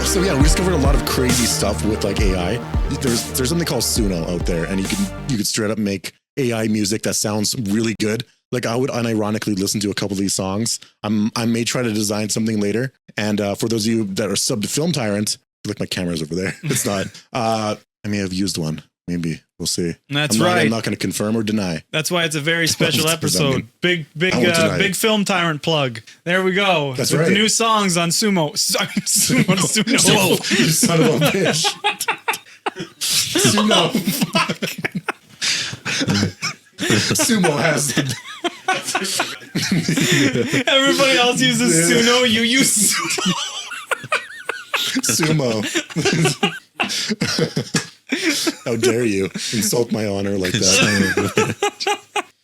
So yeah, we discovered a lot of crazy stuff with like AI. There's something called Suno out there, and you could straight up make AI music that sounds really good. Like I would unironically listen to a couple of these songs. I may try to design something later. And for those of you that are sub to Film Tyrant, look, my camera's over there. It's not. I may have used one. Maybe we'll see. That's right. I'm not going to confirm or deny. That's why it's a very special episode. Big Film Tyrant plug. There we go. That's with right. The new songs on Sumo. Suno. You son of a bitch. Suno. Sumo has. Everybody else uses Suno. You use Sumo. How dare you insult my honor like that?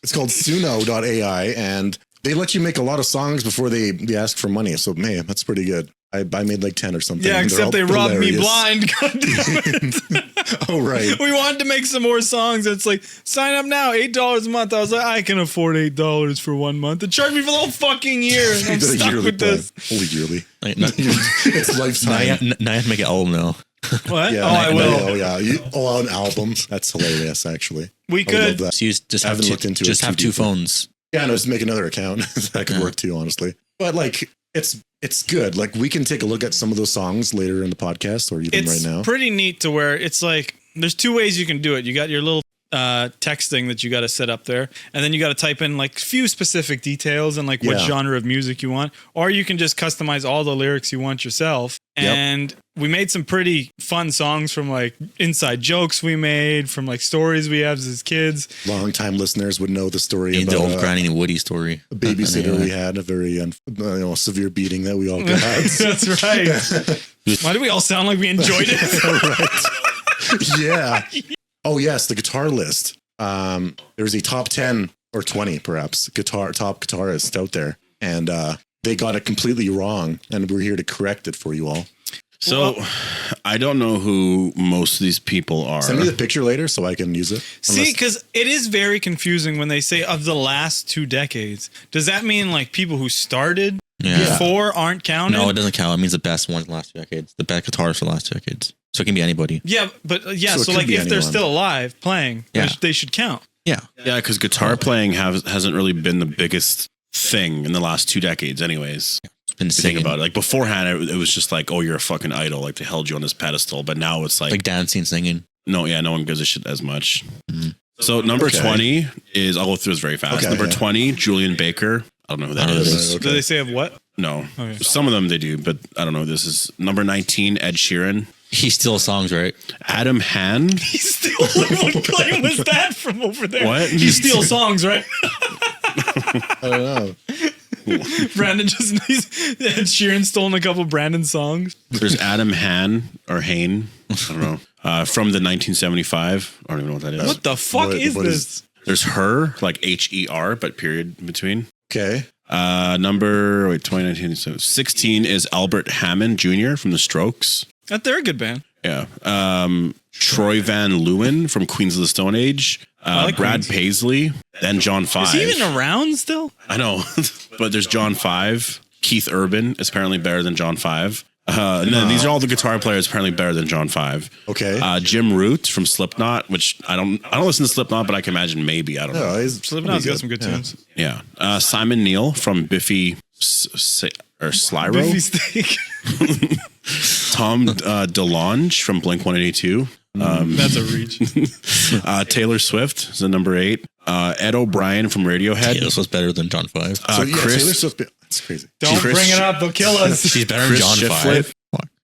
It's called Suno.ai, and they let you make a lot of songs before they ask for money. So, man, that's pretty good. I made like 10 or something. Yeah, except they robbed me blind. God damn it. Oh, right. We wanted to make some more songs. It's like, sign up now, $8 a month. I was like, I can afford $8 for 1 month. They charge me for the whole fucking year. And I'm stuck with this. Holy yearly. It's lifetime. Now you have to make an album now. What? Yeah, I will. Oh, yeah. An album. That's hilarious, actually. We could. So you just have two phones. Yeah, no, just make another account. That could work too, honestly. But like, it's good. Like, we can take a look at some of those songs later in the podcast, or even right now. It's pretty neat to where it's like there's two ways you can do it. You got your little texting that you got to set up there, and then you got to type in like few specific details and like what genre of music you want, or you can just customize all the lyrics you want yourself. And we made some pretty fun songs from like inside jokes we made, from like stories we have as kids. Long-time listeners would know the story about the old Granny and Woody story. A babysitter we had, a very severe beating that we all got. That's right. Why do we all sound like we enjoyed it? Right. Yeah. Oh yes, the guitar list. There's a top 10 or 20 perhaps top guitarists out there, and they got it completely wrong, and we're here to correct it for you all. So I don't know who most of these people are. Send me the picture later so I can use it. See, because it is very confusing when they say of the last 2 decades. Does that mean like people who started before aren't counted? No, it doesn't count. It means the best ones in the last 2 decades. The best guitarists for the last 2 decades. So it can be anybody. Yeah, but so like if they're still alive playing, they should count. Yeah. Yeah, because guitar playing hasn't really been the biggest thing in the last 2 decades anyways. It's been singing. Think about it. Like beforehand, it was just like, oh, you're a fucking idol. Like they held you on this pedestal. But now it's like dancing, singing. No one gives a shit as much. Mm-hmm. So number 20 is, I'll go through this very fast. Number 20, Julian Baker. I don't know who that is. Do they say of what? No. Okay. Some of them they do, but I don't know who this is. Number 19, Ed Sheeran. He steals songs, right? Adam Han. He steals. What claim was that from over there? What? He steals songs, right? I don't know. Brandon Ed Sheeran stolen a couple Brandon songs. There's Adam Han or Hain. I don't know. From the 1975. I don't even know what that is. What the fuck is this? There's Her, like HER, but period in between. Okay. 2019. So 16 is Albert Hammond Jr. from The Strokes. They're a good band. Yeah. Troy Van Leeuwen from Queens of the Stone Age. Brad Paisley. Then John 5. Is he even around still? I know. But there's John 5. Keith Urban is apparently better than John 5. And then these are all the guitar players apparently better than John 5. Okay. Jim Root from Slipknot, which I don't listen to Slipknot, but I can imagine maybe. I don't know. Slipknot's got some good tunes. Yeah. Simon Neil from Biffy Slyro. Biffy Steak. Tom DeLonge from Blink-182. That's a reach. Taylor Swift is the number 8. Ed O'Brien from Radiohead. Taylor Swift's better than John 5. Taylor Swift. That's crazy. Don't bring it up. They'll kill us. She's better than John 5.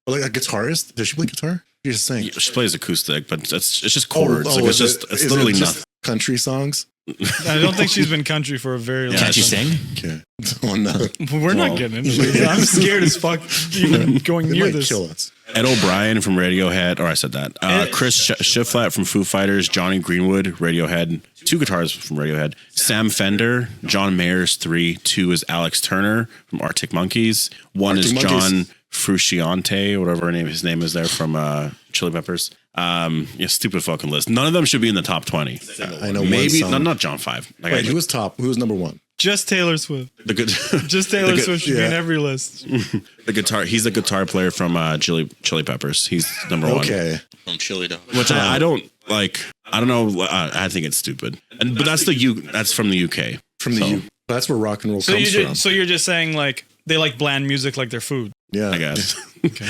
Like a guitarist? Does she play guitar? She just sing. She plays acoustic, but it's just chords. It's literally nothing. Country songs? I don't think she's been country for a very long time. Can't she sing? Okay. Oh, no. We're not getting into this. I'm scared as fuck even going near this. Kill us. Ed O'Brien from Radiohead, or I said that. Chris Shiflett from Foo Fighters, Johnny Greenwood, Radiohead, 2 guitars from Radiohead. Sam Fender, John Mayer's 3, 2 is Alex Turner from Arctic Monkeys, 1 is John Frusciante, whatever his name is there from Chili Peppers. Stupid fucking list. None of them should be in the top 20. I know. Maybe not John 5. Wait, who was top? Who was number 1? Just Taylor Swift. The good, Just Taylor Swift should be in yeah. every list. the guitar. He's the guitar player from Chili Peppers. He's number one. Okay. From Chili Dog. Which I don't like. I don't know. I think it's stupid. But that's That's from the UK. From the U. That's where rock and roll So comes from. so you're just saying like they like bland music like their food. Yeah. I guess. Okay.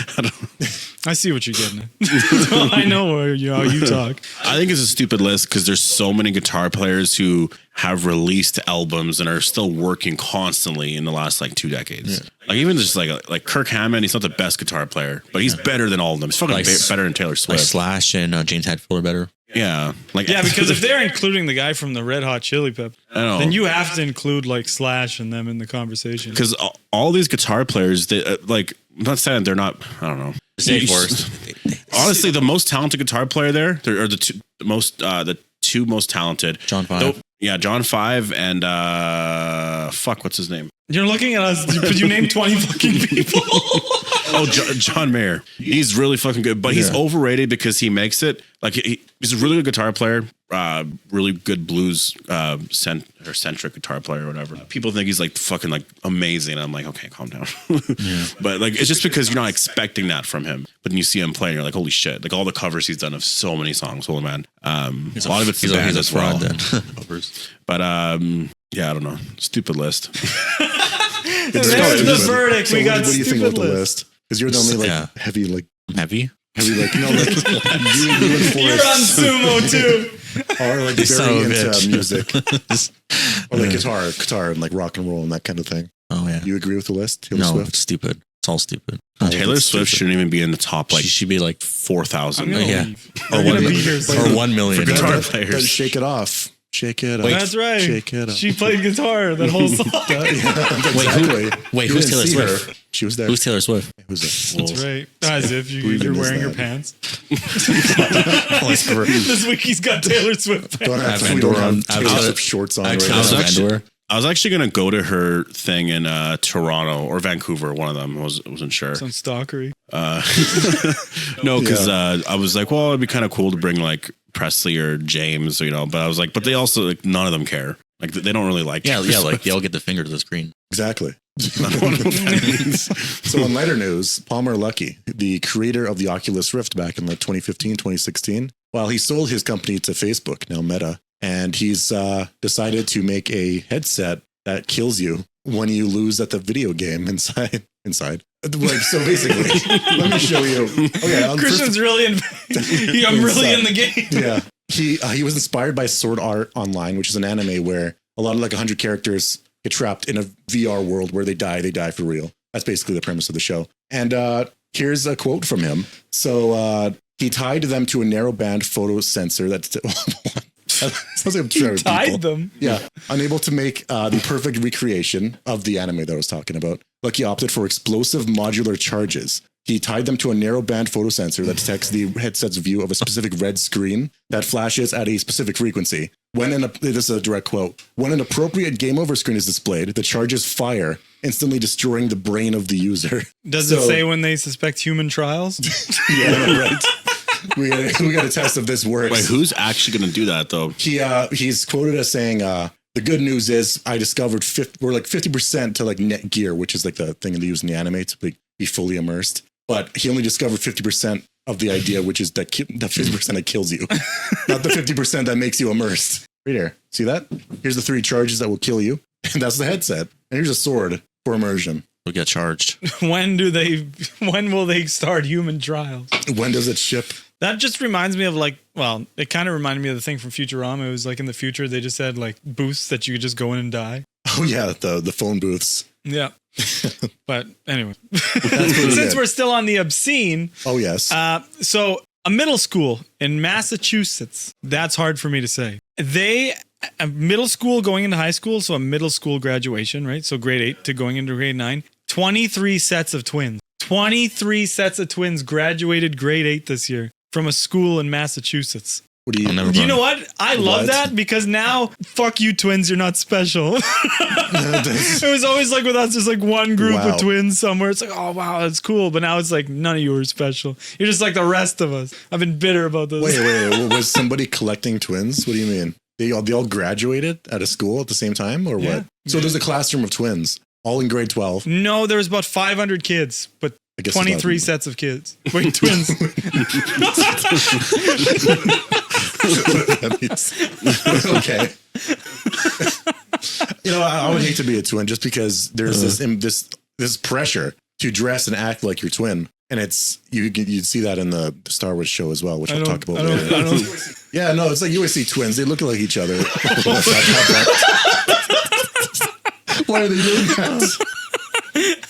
I see what you're getting at. I know how you talk. I think it's a stupid list because there's so many guitar players who have released albums and are still working constantly in the last like 2 decades. Yeah. Like even just like Kirk Hammond, he's not the best guitar player, but he's better than all of them. He's fucking better than Taylor Swift. Like Slash and James Hetfield are better. Yeah, because if they're including the guy from the Red Hot Chili Peppers, know. then you have to include like Slash and them in the conversation. Because all these guitar players, they, I'm not saying they're not. I don't know. Honestly, the most talented guitar player there are the two most talented. John 5. John 5 and what's his name? You're looking at us. Could you name 20 fucking people? John Mayer. He's really fucking good, but he's overrated because he makes it like he's a really good guitar player, really good blues centric guitar player or whatever. People think he's like fucking like amazing. I'm like, okay, calm down. But like it's just because you're not expecting that from him. But then you see him playing, you're like, holy shit! Like all the covers he's done of so many songs. Holy man, a lot of it's the band as well. But yeah, I don't know. Stupid list. There's the verdict. So we got what do you think about the list. list? Because you're the only like heavy Heavy? like you and Forrest You're on sumo too. are like very into music or like guitar and like rock and roll and that kind of thing. Oh yeah. You agree with the list? Taylor No, Swift? it's stupid. It's all stupid. Taylor Swift shouldn't even be in the top like She should be like 4,000. Yeah. Or Or 1 million. guitar Then players. shake it off. Shake it off. That's right. Shake it off. She played guitar that whole song. Exactly. Who's Taylor see her. Swift? She was there. Who's Taylor Swift? Who's that? That's right. As if Who you're even is wearing your that? pants. This week he's got Taylor Swift pants. Don't have I have we don't have Vandor on- Taylor I Swift shorts on I right have now. Vandor. I was actually gonna go to her thing in Toronto or Vancouver. One of them wasn't sure. Some stalkery. No, because I was like, well, it'd be kind of cool to bring like Presley or James, But I was like, but they also like none of them care. Like they don't really like. Yeah, Taylor like Swift. they all get the finger to the screen. Exactly. I don't know what that means. So in lighter news, Palmer Luckey, the creator of the Oculus Rift back in like 2015, 2016, well, he sold his company to Facebook, now Meta, and he's decided to make a headset that kills you when you lose at the video game inside. Like, so basically, let me show you. Okay, Christian's really in. I'm really in the game. Yeah. He was inspired by Sword Art Online, which is an anime where a lot of like 100 characters get trapped in a VR world where they die for real. That's basically the premise of the show. And here's a quote from him. So he tied them to a narrowband photo sensor that sounds like I'm He tied them. Yeah, unable to make the perfect recreation of the anime that I was talking about. Lucky opted for explosive modular charges. He tied them to a narrowband photosensor that detects the headset's view of a specific red screen that flashes at a specific frequency. This is a direct quote. When an appropriate game over screen is displayed, the charges fire, instantly destroying the brain of the user. Does it say when they suspect human trials? Yeah, right. We got a test if this works. Wait, who's actually going to do that though? He's quoted as saying, the good news is I discovered we're like 50% to like net gear, which is like the thing they use in the anime to be fully immersed. But he only discovered 50% of the idea, which is the 50% that kills you, not the 50% that makes you immersed. Right here. See that? Here's the 3 charges that will kill you. And that's the headset. And here's a sword for immersion. We'll get charged. When will they start human trials? When does it ship? That just reminds me of it kind of reminded me of the thing from Futurama. It was like in the future, they just had like booths that you could just go in and die. Oh yeah, the phone booths. Yeah. But anyway, Since since we're still on the obscene. Oh yes. So a middle school in Massachusetts, that's hard for me to say. A middle school going into high school. So a middle school graduation, right? So grade 8 to going into grade 9, 23 sets of twins. 23 sets of twins graduated grade 8 this year from a school in Massachusetts. What do you? You know what? I love that because now, fuck you twins, you're not special. It was always like with us, there's like one group of twins somewhere. It's like, oh wow, that's cool. But now it's like none of you are special. You're just like the rest of us. I've been bitter about this. Wait. Was somebody collecting twins? What do you mean? They all graduated at a school at the same time, or what? So there's a classroom of twins, all in grade 12. No, there was about 500 kids, but I guess 23 sets of kids. Wait, twins. Okay. I would hate to be a twin just because there's this pressure to dress and act like your twin. And it's you'd see that in the Star Wars show as well, which I'll talk about later. Yeah, no, it's like you always see twins. They look like each other. Why are they doing that?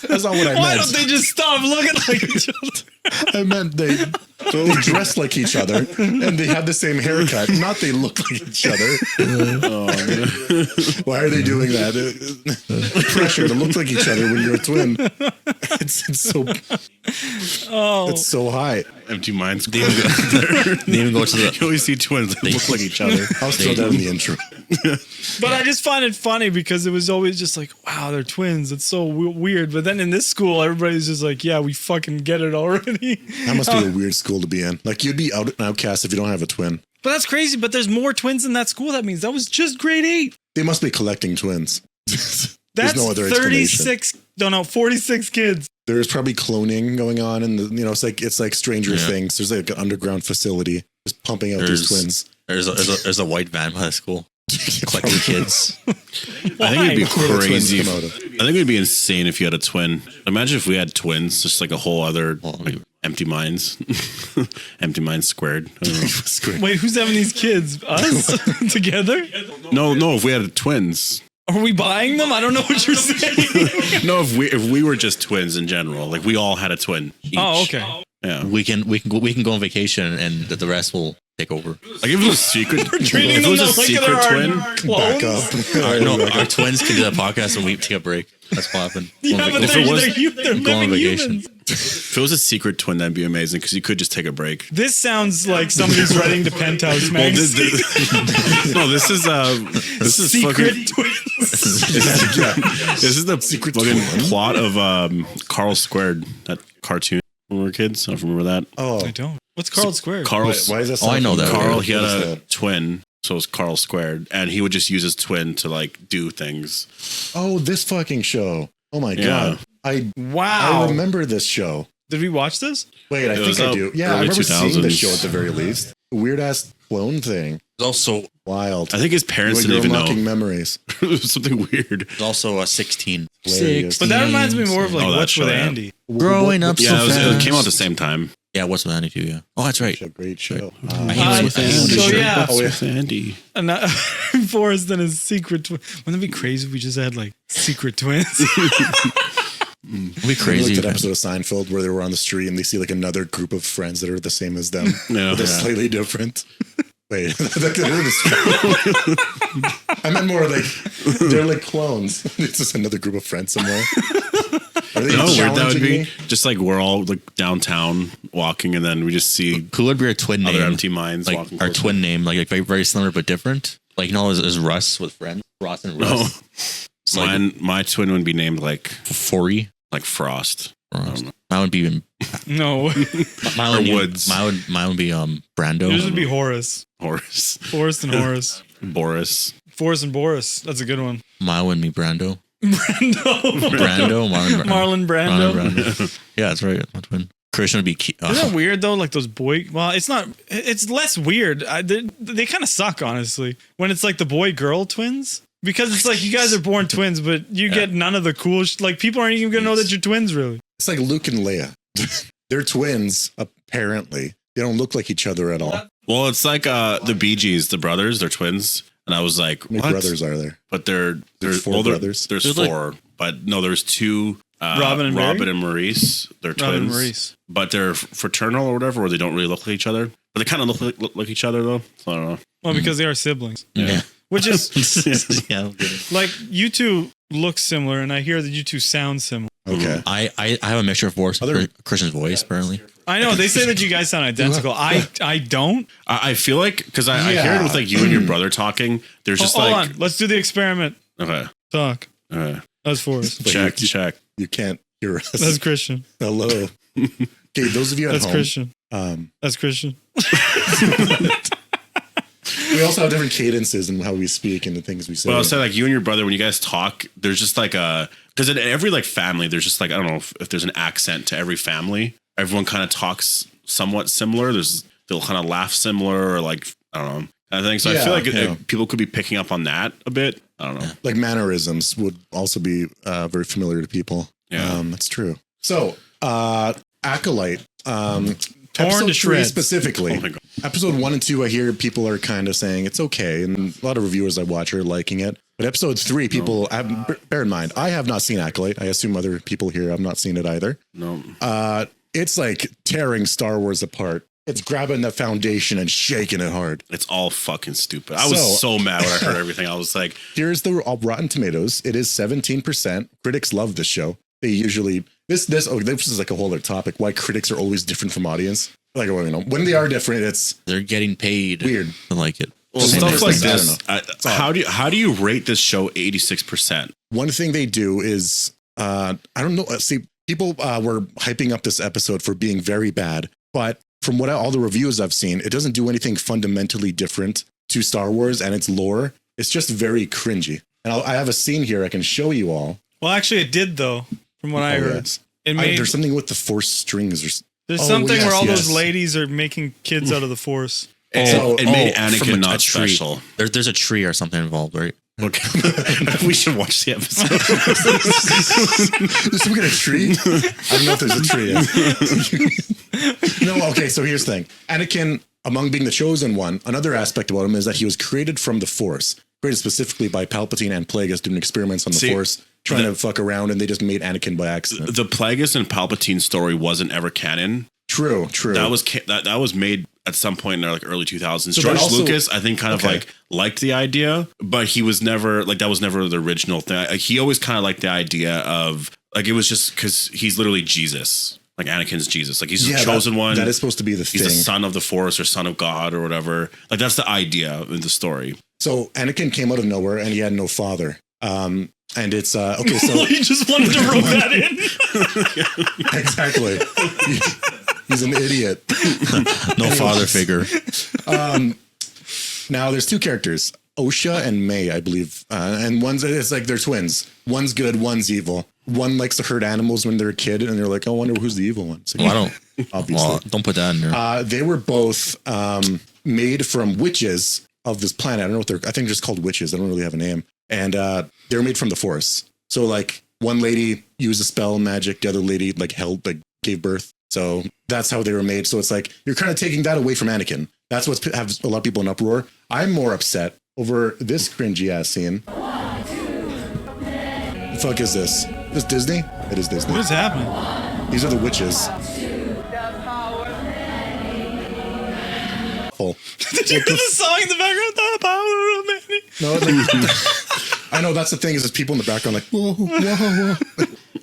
That's not what I meant. Why don't they just stop looking like each other? I meant they dress like each other and they have the same haircut. Not they look like each other. Why are they doing that? Pressure to look like each other when you're a twin. It's so high. Empty minds. They even go to the. You always see twins that look like each other. I'll throw that in the intro. But I just find it funny because it was always just like, wow, they're twins. It's so weird. But then in this school, everybody's just like, yeah, we fucking get it already. That must be a weird school to be in. Like you'd be an outcast if you don't have a twin. But that's crazy. But there's more twins in that school. That means that was just grade 8. They must be collecting twins. That's no other 36. No, 46 kids. There's probably cloning going on, and it's like Stranger Things. There's like an underground facility just pumping out these twins. There's a white van by the school collecting kids. I think it'd be crazy. I think it'd be insane if you had a twin. Imagine if we had twins, just like a whole other empty minds. Empty minds squared. I don't know. Wait, who's having these kids? Us together? No. If we had twins. Are we buying them? I don't know what you're saying. No, if we were just twins in general, like we all had a twin. Each. Oh, okay. Yeah, we can go on vacation and the rest will take over. Like if it was a secret, We're treating if it them was a like secret they're twin, our clones. Our twins can do that podcast and we take a break. That's what happened. Yeah, but they're living humans. If it was a secret twin, that'd be amazing because you could just take a break. This sounds like somebody's writing to Penthouse magazine. This is secret fucking, twins. This is the secret fucking plot of Carl Squared, that cartoon when we were kids. I don't remember that. Oh, I don't. What's Carl Squared? why is that? I know that. Carl, he had a twin, so it was Carl Squared, and he would just use his twin to like do things. Oh, this fucking show. Oh my god. I remember this show. Did we watch this? Wait, I think I do. Yeah, I remember seeing the show at the very least. Weird ass clone thing. There's also Wild. I think his parents didn't even know. Memories. It was something weird. there's also a 16. But that reminds me more of like What's with Andy. Growing up so fast. It came out at the same time. Yeah, What's with Andy too, yeah. Oh, that's right. A great show. I hate What's with Andy. So yeah. What's with Andy? And Forrest and his secret twin. Wouldn't it be crazy if we just had like secret twins? It'd be I crazy. looked at an episode of Seinfeld where they were on the street and they see like another group of friends that are the same as them. But they're slightly different. Wait, I meant more like they're like clones. It's just another group of friends somewhere. Are they weird that would be? me? Just like we're all like downtown walking, and then we just see Who would be our twin name? other empty minds Like walking. our closer. twin name, like very, very similar but different. Like is Russ with friends? Ross and Russ. It's like My twin would be named like Forey. Frost. Mine would be No. mine would, Woods. mine would be Brando. Yours would be Horace. Horace. Forrest and Horace. Boris. Forrest and Boris. That's a good one. Mine would be Brando. Brando. Marlon Brando. Yeah, that's right. My twin. Christian would be. Isn't that weird though? Like those boy. Well, it's not. It's less weird. They kind of suck, honestly. When it's like the boy girl twins, because it's like you guys are born twins, but you get none of the cool. Like people aren't even gonna know that you're twins, really. It's like Luke and Leia. They're twins, apparently. They don't look like each other at all. How Well, it's like the Bee Gees, the brothers. They're twins, and I was like, many what? brothers are there? But there's four brothers. There's There's four, but no, there's two. Robin and Maurice. They're twins. Robin and Maurice. But they're fraternal or whatever, where they don't really look like each other. But they kind of look like each other though. So I don't know. Well, because they are siblings. Yeah. Which is Yeah. like you two look similar, and I hear that you two sound similar. Okay. I have a mixture of voice. Christian's voice, apparently. I know they say that you guys sound identical. I don't. I feel like because I hear it with like you and your brother talking. There's just Hold like on. Let's do the experiment. okay, Talk. okay, That's Forrest. But check. You can't hear us. That's Christian. Hello. Okay, those of you at That's home. Christian. Um, That's Christian. We also have different cadences in how we speak and the things we say. But I'll say, like, you and your brother, when you guys talk, there's just like because in every like family, there's just like, I don't know if there's an accent to every family. Everyone kind of talks somewhat similar. They'll kind of laugh similar, or like, I don't know, kind of thing. So I feel like people could be picking up on that a bit. I don't know. Like mannerisms would also be very familiar to people. Yeah. That's true. So, Acolyte. Torn episode to 3 shreds. specifically. Oh my God. Episode 1 and 2, I hear people are kind of saying it's okay, and a lot of reviewers I watch are liking it. But episode 3, people bear in mind, I have not seen Acolyte. I assume other people here have not seen it either. No. It's like tearing Star Wars apart. It's grabbing the foundation and shaking it hard. It's all fucking stupid. I was so mad when I heard everything. I was like, Here's the Rotten Tomatoes. It is 17%. Critics love this show. They usually this is like a whole other topic. Why critics are always different from audience. Like, well, when they are different, it's They're getting paid weird. to like it. well, Same stuff like difference. I this. How do you rate this show 86%? One thing they do is I don't know. See, people were hyping up this episode for being very bad, but from all the reviews I've seen, it doesn't do anything fundamentally different to Star Wars and its lore. It's just very cringy. And I have a scene here I can show you all. Well, actually, it did though. From what I heard, yes. it made There's something with the Force strings. there's Oh, something yes, where all yes. those ladies are making kids out of the Force. It made from Anakin not tree. special. There's a tree or something involved, right? Okay. We should watch the episode. Did someone get a tree? I don't know if there's a tree. No, okay, so here's the thing. Anakin, among being the chosen one, another aspect about him is that he was created from the Force. Created specifically by Palpatine and Plagueis doing experiments on the Force, trying to fuck around, and they just made Anakin by accident. The Plagueis and Palpatine story wasn't ever canon. True. That was made at some point in the like early 2000s. So George also- Lucas, I think, kind of like liked the idea, but he was never like that was never the original thing. Like, he always kind of liked the idea of like it was just because he's literally Jesus. Like Anakin's Jesus. Like he's the chosen one. That is supposed to be the He's thing. the son of the Force or son of God or whatever. Like that's the idea in the story. So Anakin came out of nowhere and he had no father. And it's okay. So You just wanted to rope that in. exactly. He's an idiot. No father figure. Now there's two characters, Osha and May, I believe. And it's like they're twins. One's good, one's evil. One likes to hurt animals when they're a kid, and they're like, I wonder who's the evil one. So, Well, I don't. obviously. Well, don't put that in there. They were both made from witches of this planet. I don't know what I think they're just called witches. I don't really have a name. And they were made from the Force. So like one lady used a spell magic, the other lady gave birth. So that's how they were made. So it's like you're kind of taking that away from Anakin. That's what's has a lot of people in uproar. I'm more upset over this cringy ass scene. The fuck is this? Is this Disney? It is Disney. What is happening? These are the witches. Oh. Did you hear the song in the background? The power of many. No, I know that's the thing is people in the background like, whoa, whoa, whoa.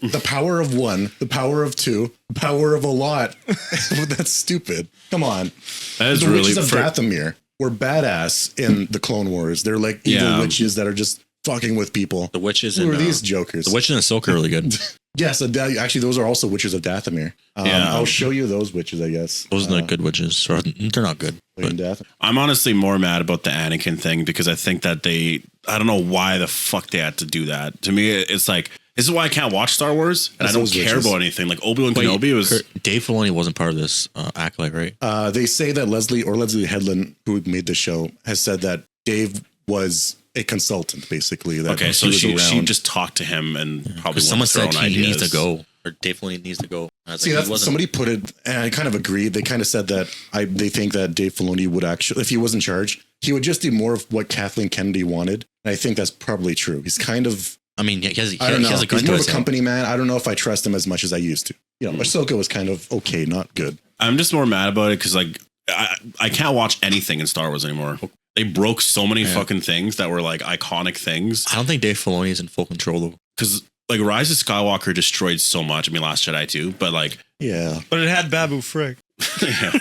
The power of one, the power of two, the power of a lot. That's stupid. Come on. That is The really witches of Dathomir were badass in the Clone Wars. They're like evil witches that are just fucking with people. The witches Who and are these jokers? the witches and Ahsoka are really good. Yes, actually, those are also witches of Dathomir. I'll show you those witches, I guess. Those are not good witches. Or they're not good. But I'm honestly more mad about the Anakin thing because I think that I don't know why the fuck they had to do that. To me, it's like, this is why I can't watch Star Wars and I don't care about anything. Like Obi-Wan Kenobi was... Dave Filoni wasn't part of this Acolyte, right? They say that Leslie Headland, who made the show, has said that Dave was a consultant, basically. That Okay, so she just talked to him and probably Someone said he ideas. needs to go. Or Dave Filoni needs to go. I was See, like, that's somebody put it, and I kind of agreed. They kind of said that they think that Dave Filoni would actually, if he was in charge, he would just do more of what Kathleen Kennedy wanted. And I think that's probably true. He's kind of, I mean, he has I don't know. a gun He's to more of his a head. company man. I don't know if I trust him as much as I used to. You know, Ahsoka was kind of okay, not good. I'm just more mad about it because like I can't watch anything in Star Wars anymore. They broke so many fucking things that were like iconic things. I don't think Dave Filoni is in full control though. Because like Rise of Skywalker destroyed so much. I mean, Last Jedi too, but like Yeah, But it had Babu Frick.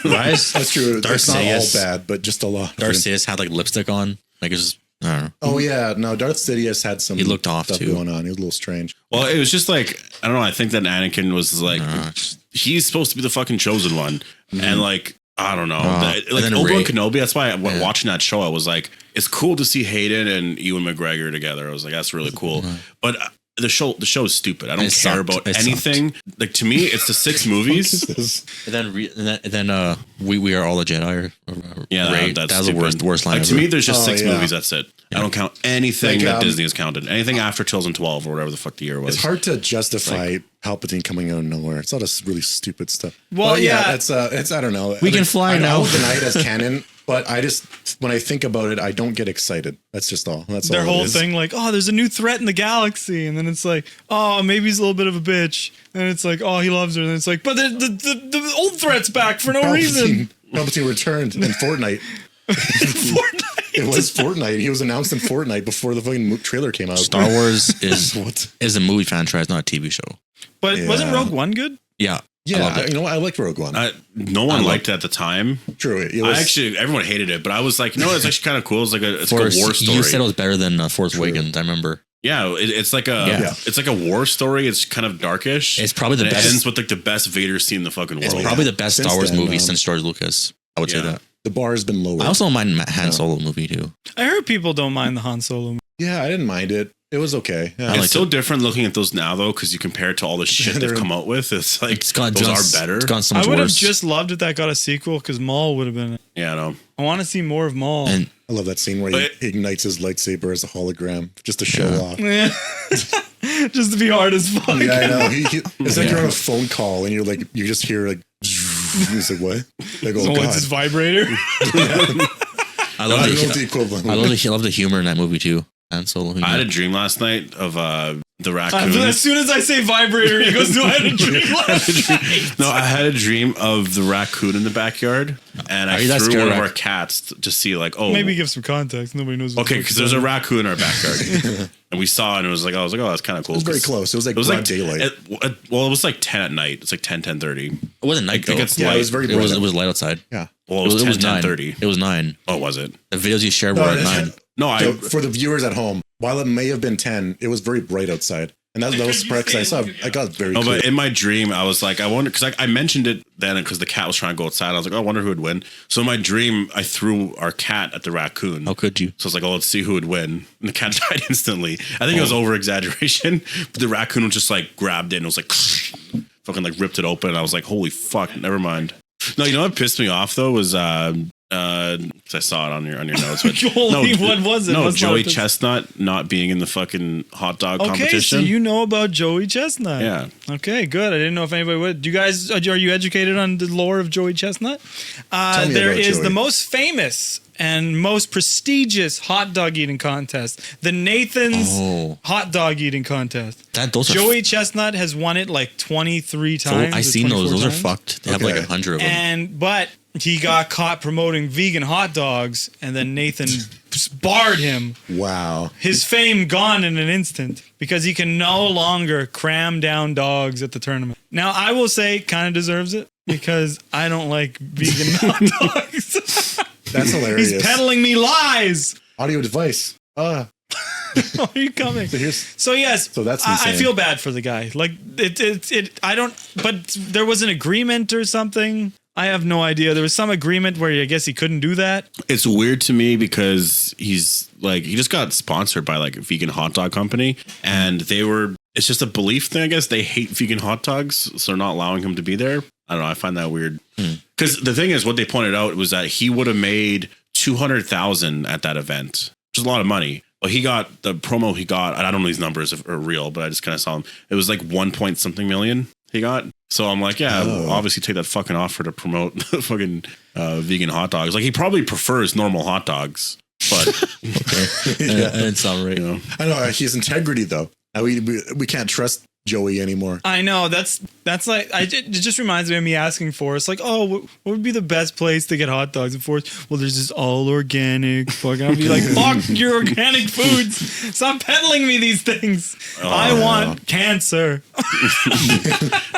Rise, that's true. Darth It's not all Sidious. bad, but just a lot. Darth Sidious had like lipstick on. Like it's just, I don't know. Oh yeah, no, Darth Sidious had some. He looked off, stuff too. going on. He was a little strange. well, it was just like, I don't know. I think that Anakin was like, It's- he's supposed to be the fucking chosen one. And like, I don't know. and Like then Obi-Wan Ray. Kenobi, that's why watching that show, I was like, it's cool to see Hayden and Ewan McGregor together. I was like, that's really cool. But the show is stupid. I don't It care sucked. about It anything. Like to me, it's the 6 movies. And then we are all a Jedi. Yeah, Ray, that's that was the worst line Like to ever. me, there's just 6 yeah. movies. That's it. I don't count anything Like, that Disney has counted. Anything after 2012 or whatever the fuck the year was. It's hard to justify Palpatine coming out of nowhere. It's all this really stupid stuff. Well, But yeah. it's I don't know. We can fly now. I won't deny it as canon, but I just when I think about it, I don't get excited. That's just all. That's Their all it whole is. thing, like, oh, there's a new threat in the galaxy, and then it's like, oh, maybe he's a little bit of a bitch, and it's like, oh, he loves her, and it's like, but the old threat's back for no reason. Palpatine returned in Fortnite. Fortnite. It was Fortnite. He was announced in Fortnite before the fucking trailer came out. Star Wars is What? is a movie franchise, not a TV show. But wasn't Yeah. Rogue One good? Yeah. I Yeah, loved it. you know what? I like Rogue One. No one liked it at the time. True. It was, Everyone hated it, but I was like, it's actually kind of cool. It's like a Force, war story. you said it was better than Force Awakens. I remember. Yeah, it's like a war story. It's kind of darkish. It's probably the And best. It ends with like the best Vader scene in the fucking world. It's probably the best Since Star Wars then, movie since George Lucas. I would say Yeah. that. the bar has been lowered. I also don't mind Han Solo movie too. I heard people don't mind the Han Solo movie. Yeah, I didn't mind it. It was okay. Yeah. I It's liked so it. different looking at those now though, because you compare it to all the shit they've come out with. It's like It's gone, those are better. It's gone so I much would have worse. just loved if that got a sequel, because Maul would have been. Yeah, no. I want to see more of Maul. and I love that scene where he ignites his lightsaber as a hologram just to show off. Yeah. Just to be hard as fuck. Yeah, I know. It's like you're on a phone call and you just hear like, he's like, what? Like, oh, So God. it's his vibrator. I I love don't know what the the equivalent I was. love the humor in that movie too. Han Solo. I had a dream last night of the raccoon. As soon as I say vibrator, he goes, "No, I had a dream last night." No, I had a dream of the raccoon in the backyard, and Are I you that threw scared one of of our cats to see, like, oh, Maybe give some context. Nobody knows. What okay, the because fuck there's a it's raccoon in our backyard, and we saw it, and I was like, oh, that's kind of cool. It was very 'cause close. It was like It was broad like daylight. well, it was like 10 at night. It's like 10:30. It wasn't night think though. it's yeah, light. it was very It was bright. it was light outside. Yeah. Well, it was 9. 10:30. It was 9. Oh, was it? The videos you shared were No, at it's- 9. No, So for the viewers at home, while it may have been 10, it was very bright outside. And that was surprised because I got very No, clear. but in my dream, I was like, I wonder, because I mentioned it then because the cat was trying to go outside. I was like, oh, I wonder who would win. So in my dream, I threw our cat at the raccoon. How could you? So I was like, oh, let's see who would win. And the cat died instantly. I think it was over exaggeration, but the raccoon just like grabbed it and it was like, fucking like ripped it open. And I was like, holy fuck, never mind. No, you know what pissed me off though was, 'cause I saw it on your notes. But Holy, what was it? No, What's Joey not this? Chestnut not being in the fucking hot dog Okay, competition. so you know about Joey Chestnut. Yeah. Okay, good. I didn't know if anybody would. Do you guys, are you educated on the lore of Joey Chestnut? me There about is Joey. the most famous and most prestigious hot dog eating contest, the Nathan's Oh. hot dog eating contest. Those are Joey Chestnut has won it like 23 times. I or seen those. 24 Those are times. fucked. They have like Okay. 100 of them. But he got caught promoting vegan hot dogs, and then Nathan barred him. wow. His fame gone in an instant because he can no longer cram down dogs at the tournament. Now, I will say, kind of deserves it because I don't like vegan hot dogs. That's hilarious. He's peddling me lies. Audio device. Are you coming? So here's So yes, So that's I insane. feel bad for the guy. Like it. I don't. But there was an agreement or something. I have no idea. There was some agreement where I guess he couldn't do that. It's weird to me because he's like, he just got sponsored by like a vegan hot dog company, and it's just a belief thing, I guess. They hate vegan hot dogs, so they're not allowing him to be there. I don't know. I find that weird. Because the thing is, what they pointed out was that he would have made 200,000 at that event, which is a lot of money. But he got the promo he got. I don't know these numbers are real, but I just kind of saw them. It was like 1 point something million he got. So I'm like, yeah, obviously take that fucking offer to promote the fucking vegan hot dogs. Like he probably prefers normal hot dogs, but And some right. you know, I know his integrity though. Now we can't trust Joey anymore. I know that's like it just reminds me of me asking Forrest like, oh, what would be the best place to get hot dogs? And Forrest, well, there's this all organic. Fucking, I'll be like, fuck your organic foods. Stop peddling me these things. I want cancer.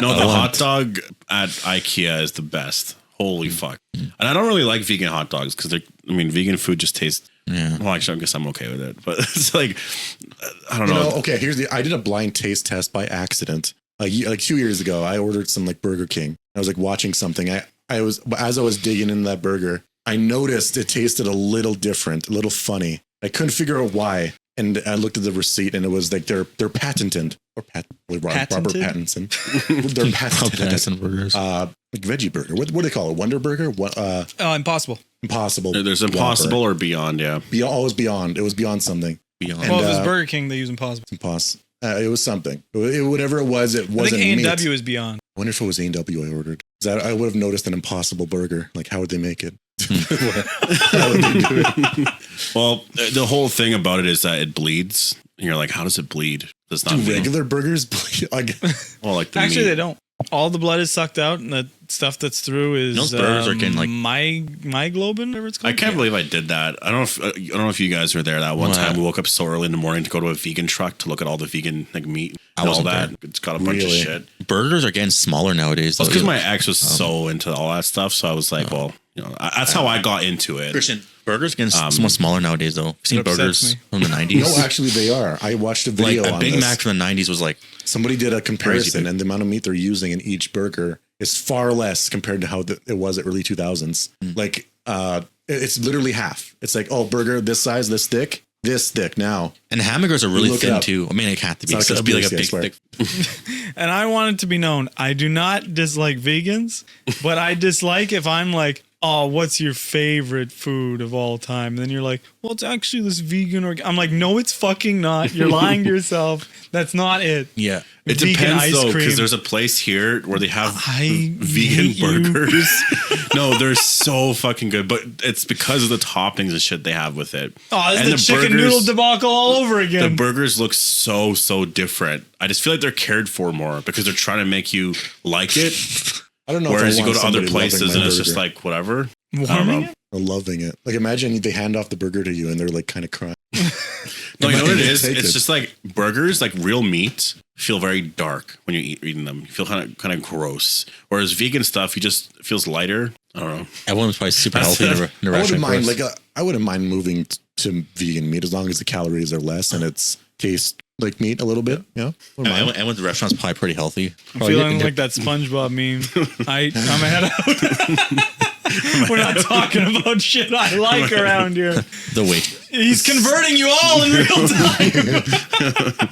no, the hot dog at IKEA is the best. Holy fuck! And I don't really like vegan hot dogs because vegan food just tastes. Yeah. Well, actually, I guess I'm okay with it, but it's like, I don't You know. know, okay, I did a blind taste test by accident. Like 2 years ago, I ordered some like Burger King. I was like watching something. I as I was digging in that burger, I noticed it tasted a little different, a little funny. I couldn't figure out why. And I looked at the receipt, and it was like they're patented or Robert Pattinson. They're patented burgers. Like veggie burger. What do they call it? Wonder burger? What? Impossible. Impossible. There's Impossible or Beyond. Yeah. Always Beyond. It was Beyond something. Beyond. And, Well, if it's Burger King, they use Impossible. Impossible. It was something. Whatever it was, it wasn't I think meat. A&W is Beyond. I wonder if it was A&W I ordered. I would have noticed an Impossible burger. Like, how would they make it? How would they do it? Well, the whole thing about it is that it bleeds. And you're like, how does it bleed? Does not Do regular burgers bleed? well, like the Actually, meat. they don't. All the blood is sucked out, and the stuff that's through is Those burgers are getting like myoglobin, whatever it's called. I can't believe I did that. I don't know if you guys were there that one time. We woke up so early in the morning to go to a vegan truck to look at all the vegan like meat and all that. There. It's got a bunch of shit. Burgers are getting smaller nowadays. Well, because my ex was so into all that stuff, so I was like, well, that's how I got into it. Christian, burgers getting so much smaller nowadays, though. I've seen burgers from the 90s. No, actually, they are. I watched a video like a on Big this. Mac from the 90s was like Somebody did a comparison, and the amount of meat they're using in each burger is far less compared to how it was at early 2000s. Like, it's literally half. It's like, oh, burger this size, this thick now. And hamburgers are really Look it thin up. too. I mean, it can't be. It's It'll not be like a big, conspiracy, thick. And I want it to be known, I do not dislike vegans, but I dislike if I'm like, oh, what's your favorite food of all time? And then you're like, well, it's actually this vegan. I'm like, no, it's fucking not. You're lying to yourself. That's not it. Yeah. It Vegan depends ice though, cream. because there's a place here where they have I vegan hate you. burgers. No, they're so fucking good, but it's because of the toppings and shit they have with it. Oh, it's And the chicken noodle debacle all over The again. burgers look so different. I just feel like they're cared for more because they're trying to make you like it. I don't know. Whereas if I you go want to other somebody loving places my and it's burger just like whatever. I don't Warming know. it? Or loving it. Like, imagine they hand off the burger to you, and they're like kind of crying. No, you know what it Take is? it. It's just like burgers, like real meat, feel very dark when you're eating them. You feel kind of gross. Whereas vegan stuff, it feels lighter. I don't know. Everyone was probably super healthy in the I wouldn't restaurant. mind I wouldn't mind moving to vegan meat as long as the calories are less and it's tastes like meat a little bit. Yeah. And with the restaurant's probably pretty healthy. I'm feeling like that SpongeBob meme. I'm ahead out. We're not talking about shit I like around here. The weight. He's converting you all in real time.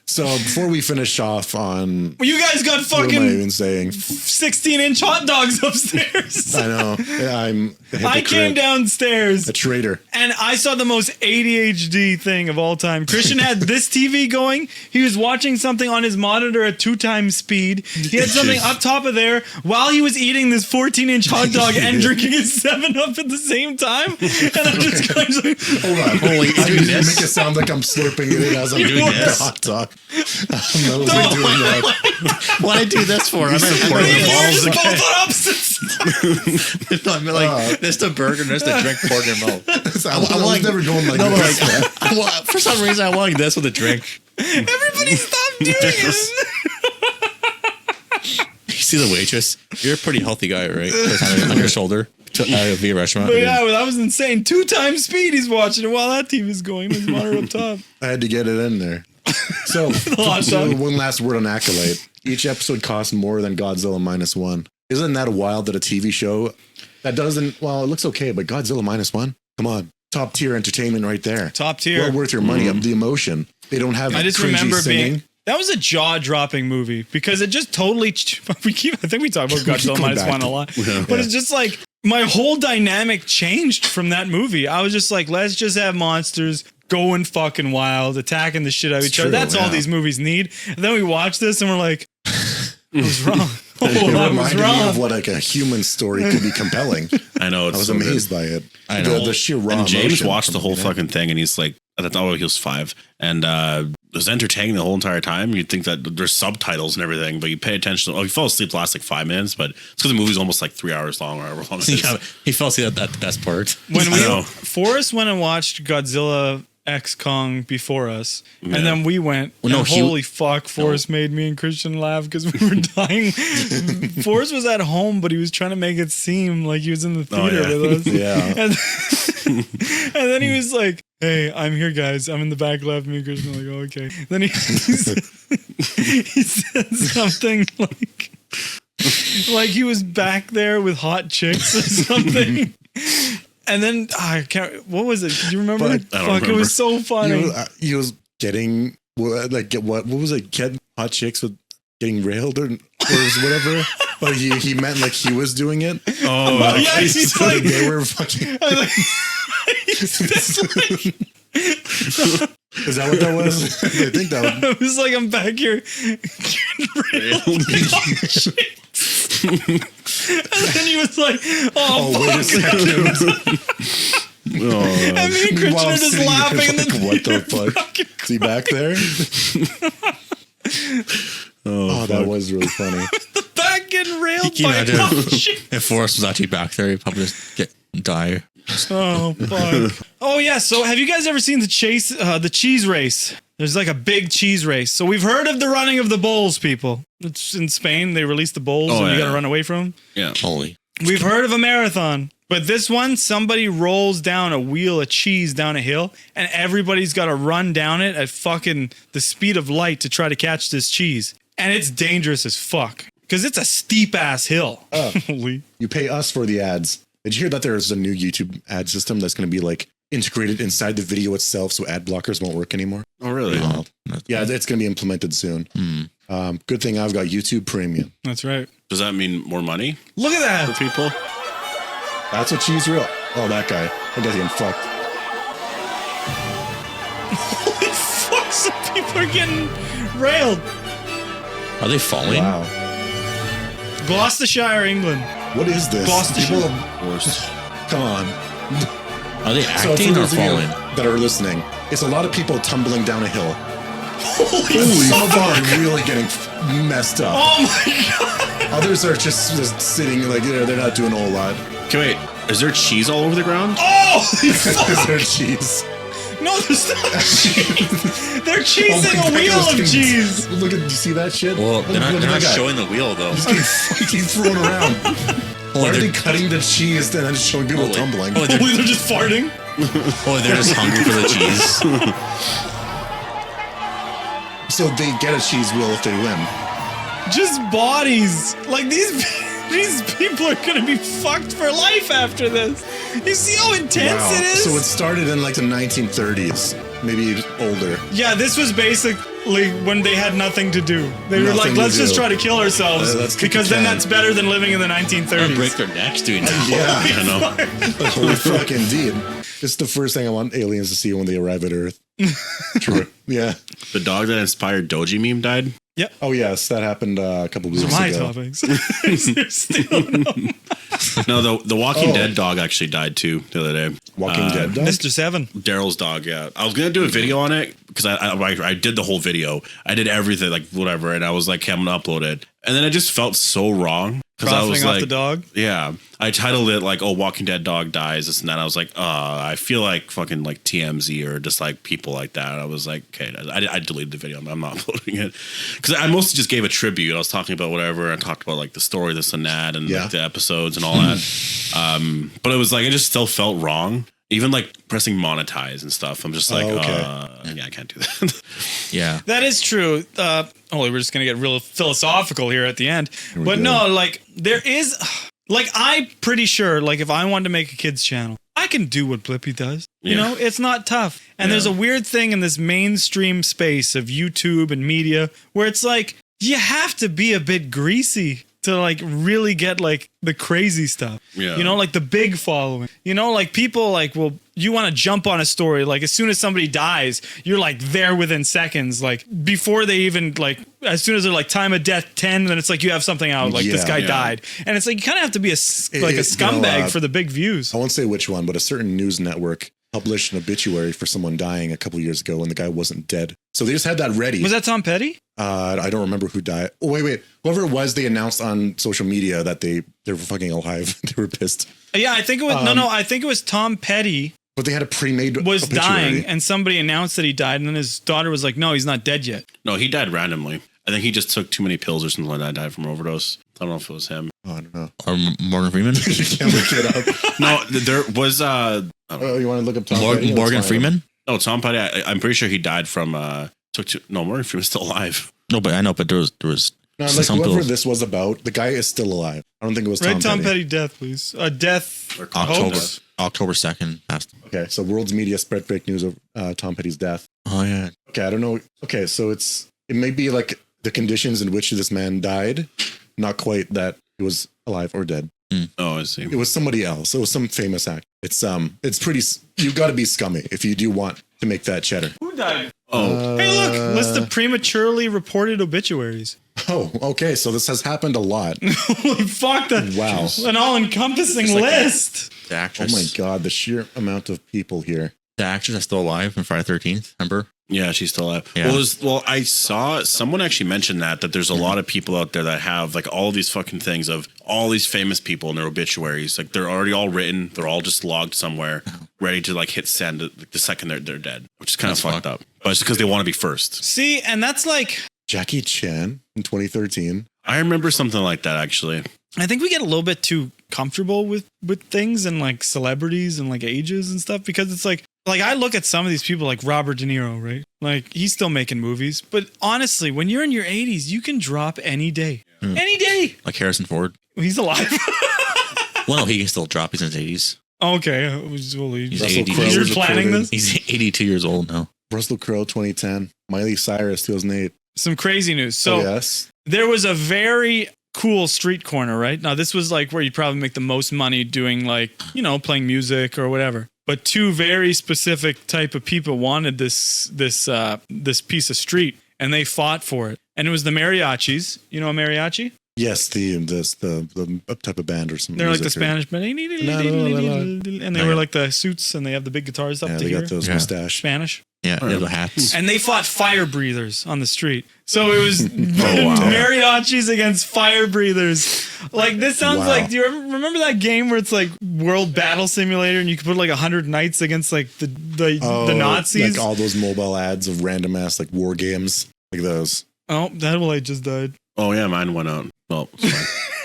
So before we finish off on You guys got what am I fucking even saying? 16-inch hot dogs upstairs. I know. I'm a I hypocrite, came downstairs a traitor. and I saw the most ADHD thing of all time. Christian had this TV going. He was watching something on his monitor at 2 times speed. He had something up top of there while he was eating this 14-inch hot dog and drinking his 7-Up at the same time. And I'm just kind of like, Hold on. Holy, I doing make this? it sound like I'm slurping it as I'm You doing were. the hot dog. I'm not really doing that. What I do this for? I'm support "Man, the you're balls just again. both on opposites." I'm like, there's the burger and there's the drink poured in your mouth. I was never going like this. I want, for some reason, I want like this with a drink. Everybody stop doing it. You see the waitress? You're a pretty healthy guy, right? Kind of on your shoulder to via restaurant. But yeah, that was insane. 2 times speed he's watching it while that TV's going. His monitor up top. I had to get it in there. So, hot dog. one last word on Accolade. Each episode costs more than Godzilla -1. Isn't that wild that a TV show that doesn't, well, it looks okay, but Godzilla -1? Come on. Top tier entertainment right there. Top tier. Well worth your money. The emotion. They don't have I just cringy remember singing. being that was a jaw-dropping movie because it just totally I think we talk about Godzilla going back -1 to- a lot, but it's just like my whole dynamic changed from that movie. I was just like, let's just have monsters going fucking wild, attacking the shit out of each other. true, That's all yeah. these movies need. And then we watch this and we're like, I was wrong. Oh, It I was reminded me wrong. of what like a human story could be compelling. I know. It's I was so good. amazed by it. I know. The sheer raw And James emotion watched the from whole it. fucking thing, and he's like, I thought he was 5, and it was entertaining the whole entire time. You'd think that there's subtitles and everything, but you pay attention. Oh, he fell asleep the last like 5 minutes, but it's because the movie's almost like 3 hours long or however long it is. Yeah, he fell asleep at the best part. When I know. Forrest went and watched Godzilla X Kong before us, Yeah. and then we went. Well, no, and he- holy fuck! Forrest made me and Christian laugh because we were dying. Forrest was at home, but he was trying to make it seem like he was in the theater yeah. with us. Yeah. And then he was like, "Hey, I'm here, guys. I'm in the back left." Me and Christian were like, "Oh, okay." Then he said something like. like he was back there with hot chicks or something. And then I can't. What was it? Do you remember? I don't Fuck! It was so funny. He was getting what was it? Get hot chicks with getting railed or whatever. But he meant like he was doing it. Oh, yeah, he's so like, they were fucking. Is that what that was? I think that was. It was like I'm back here. And then he was like, "Oh, Wait a second." and me and Christian While are I'm just sitting laughing. here, And then like, what the fuck? Is he back there? Oh, that was really funny. the back getting railed Can you by imagine hot chicks. if Forrest was actually back there, he'd probably just die. Oh fuck! Oh yeah. So have you guys ever seen the cheese race? There's like a big cheese race. So we've heard of the running of the bulls, people. It's in Spain. They release the bulls, and you got to run away from them. Yeah. Holy. We've heard of a marathon, but this one, somebody rolls down a wheel of cheese down a hill, and everybody's got to run down it at fucking the speed of light to try to catch this cheese. And it's dangerous as fuck because it's a steep ass hill. Holy. You pay us for the ads. Did you hear that there's a new YouTube ad system that's going to be like integrated inside the video itself, so ad blockers won't work anymore? Oh, really? Yeah, it's going to be implemented soon. Good thing I've got YouTube Premium. That's right. Does that mean more money Look at for that. people? That's what cheese real. Oh, that guy. I guess getting fucked. Holy fuck! Some people are getting railed. Are they falling? Wow. Gloucestershire, England. What is this? Gloucestershire. People, come on. Are they So acting for or those of you falling? that are listening, it's a lot of people tumbling down a hill. Holy Some fuck! are really getting messed up. Oh my god! Others are just sitting like they're not doing a whole lot. Okay, wait. Is there cheese all over the ground? Oh! Is there cheese? No, there's not cheese. They're Oh cheesing my a God, wheel those of things- cheese. Look at, you see that shit? Well, they're not, Look at that guy. showing the wheel though. He's getting thrown around. Why are they're- they cutting the cheese and then showing people Holy- tumbling? Oh, Holy, they're just farting. they're just hungry for the cheese. So they get a cheese wheel if they win. Just bodies. Like these people are gonna be fucked for life after this. You see how intense it is? So it started in like the 1930s, maybe older. Yeah, this was basically when they had nothing to do. They were Nothing like, to let's just do. try to kill ourselves Let's kick because the then can. that's better than living in the Or 1930s. break their necks doing that. Yeah, I know. holy fuck indeed. It's the first thing I want aliens to see when they arrive at Earth. True. Yeah. The dog that inspired Doji meme died. Oh yes, that happened a couple weeks Those are my ago. topics. They're still No, the Walking Oh. Dead dog actually died too the other day. Walking Dead dog? Mr. Seven. Daryl's dog, yeah. I was gonna do a video on it because I did the whole video. I did everything, like whatever, and I was like, hey, I'm gonna upload it. And then I just felt so wrong because I was Profiting off like, the dog. yeah. I titled it like, "Oh, Walking Dead dog dies," this and that. I was like, I feel like fucking like TMZ or just like people like that. I was like, okay, I deleted the video. I'm not uploading it because I mostly just gave a tribute. I was talking about whatever. I talked about like the story, this and that, and Yeah. like, the episodes and all that. But it was like it just still felt wrong. Even like pressing monetize and stuff. I'm just like, Oh, okay. yeah, I can't do that. Yeah. That is true. We're just gonna get real philosophical here at the end. we But go. no, like there is, like I'm pretty sure, like if I wanted to make a kids channel, I can do what Blippi does. You Yeah. know, it's not tough. And Yeah. there's a weird thing in this mainstream space of YouTube and media where it's like you have to be a bit greasy to like really get like the crazy stuff. Yeah. You know, like the big following. You know, like people like will you want to jump on a story like as soon as somebody dies, you're like there within seconds, like before they even like as soon as they're like time of death 10, then it's like you have something out like this Yeah. guy Yeah. died. And it's like you kind of have to be a you know, scumbag for the big views. I won't say which one, but a certain news network published an obituary for someone dying a couple years ago and the guy wasn't dead. So they just had that ready. Was that Tom Petty? I don't remember who died. Oh, wait. Whoever it was, they announced on social media that they were fucking alive. They were pissed. Yeah, I think it was I think it was Tom Petty But they had a pre-made was obituary. dying and somebody announced that he died and then his daughter was like, no, he's not dead yet. No, he died randomly. I think he just took too many pills or something like that. Died from overdose. I don't know if it was him. Oh, I don't know. Or Morgan Freeman? You can't look it up. No, there was Oh, you want to look up Tom Petty? That's Morgan fine. Freeman? no Tom Petty. I'm pretty sure he died from Morgan Freeman's still alive. No, but I know, but there was No, So like some whoever people- this was about, the guy is still alive. I don't think it was Write Tom Tom Petty. Petty death, please. Death. October hoax. October 2nd passed. Okay, so world's media spread fake news of Tom Petty's death. Oh yeah. Okay, I don't know. Okay, so it may be like the conditions in which this man died, not quite that he was alive or dead. Oh, I see. It was somebody else. It was some famous actor. It's pretty. You got to be scummy if you do want to make that cheddar. Who died? Oh, Hey, look, list of prematurely reported obituaries. Oh, okay. So this has happened a lot. Holy fuck, that Wow. an all-encompassing list. The Oh actress. my god, the sheer amount of people here. The actress that's still alive in Friday 13th. Remember? yeah, she's still alive. Yeah. Well, I saw someone actually mentioned that there's a lot of people out there that have like all these fucking things of all these famous people in their obituaries. Like they're already all written. They're all just logged somewhere, ready to like hit send the second they're dead, which is kind of That's fucked up. But it's because they want to be first. See, and that's like, Jackie Chan in 2013. I remember something like that actually. I think we get a little bit too comfortable with things and like celebrities and like ages and stuff because it's like I look at some of these people like Robert De Niro, right? Like he's still making movies, but honestly, when you're in your 80s, you can drop any day. Any day. Like Harrison Ford. He's alive. Well, no, he can still drop. He's in his 80s. Okay. He's Russell 80. Crowe You're was planning reported. this? He's 82 years old now. Russell Crowe 2010. Miley Cyrus 2008. Some crazy news. So Oh, yes. there was a very cool street corner, right? Now this was like where you'd probably make the most money doing like, you know, playing music or whatever. But two very specific type of people wanted this piece of street and they fought for it. And it was the mariachis. You know a mariachi? Yes, the type of band or something. They're like the Spanish band. And they wear like the suits and they have the big guitars up Yeah, to they here. got those Yeah. mustache. Spanish. Yeah, they have the hats. And they fought fire breathers on the street. So it was mariachis against fire breathers. Like this sounds Wow. like, do you remember that game where it's like World Battle Simulator and you could put like 100 knights against like the Nazis? Like all those mobile ads of random ass like war games, like those. Oh, that light just died. Oh yeah, mine went out. Oh, it's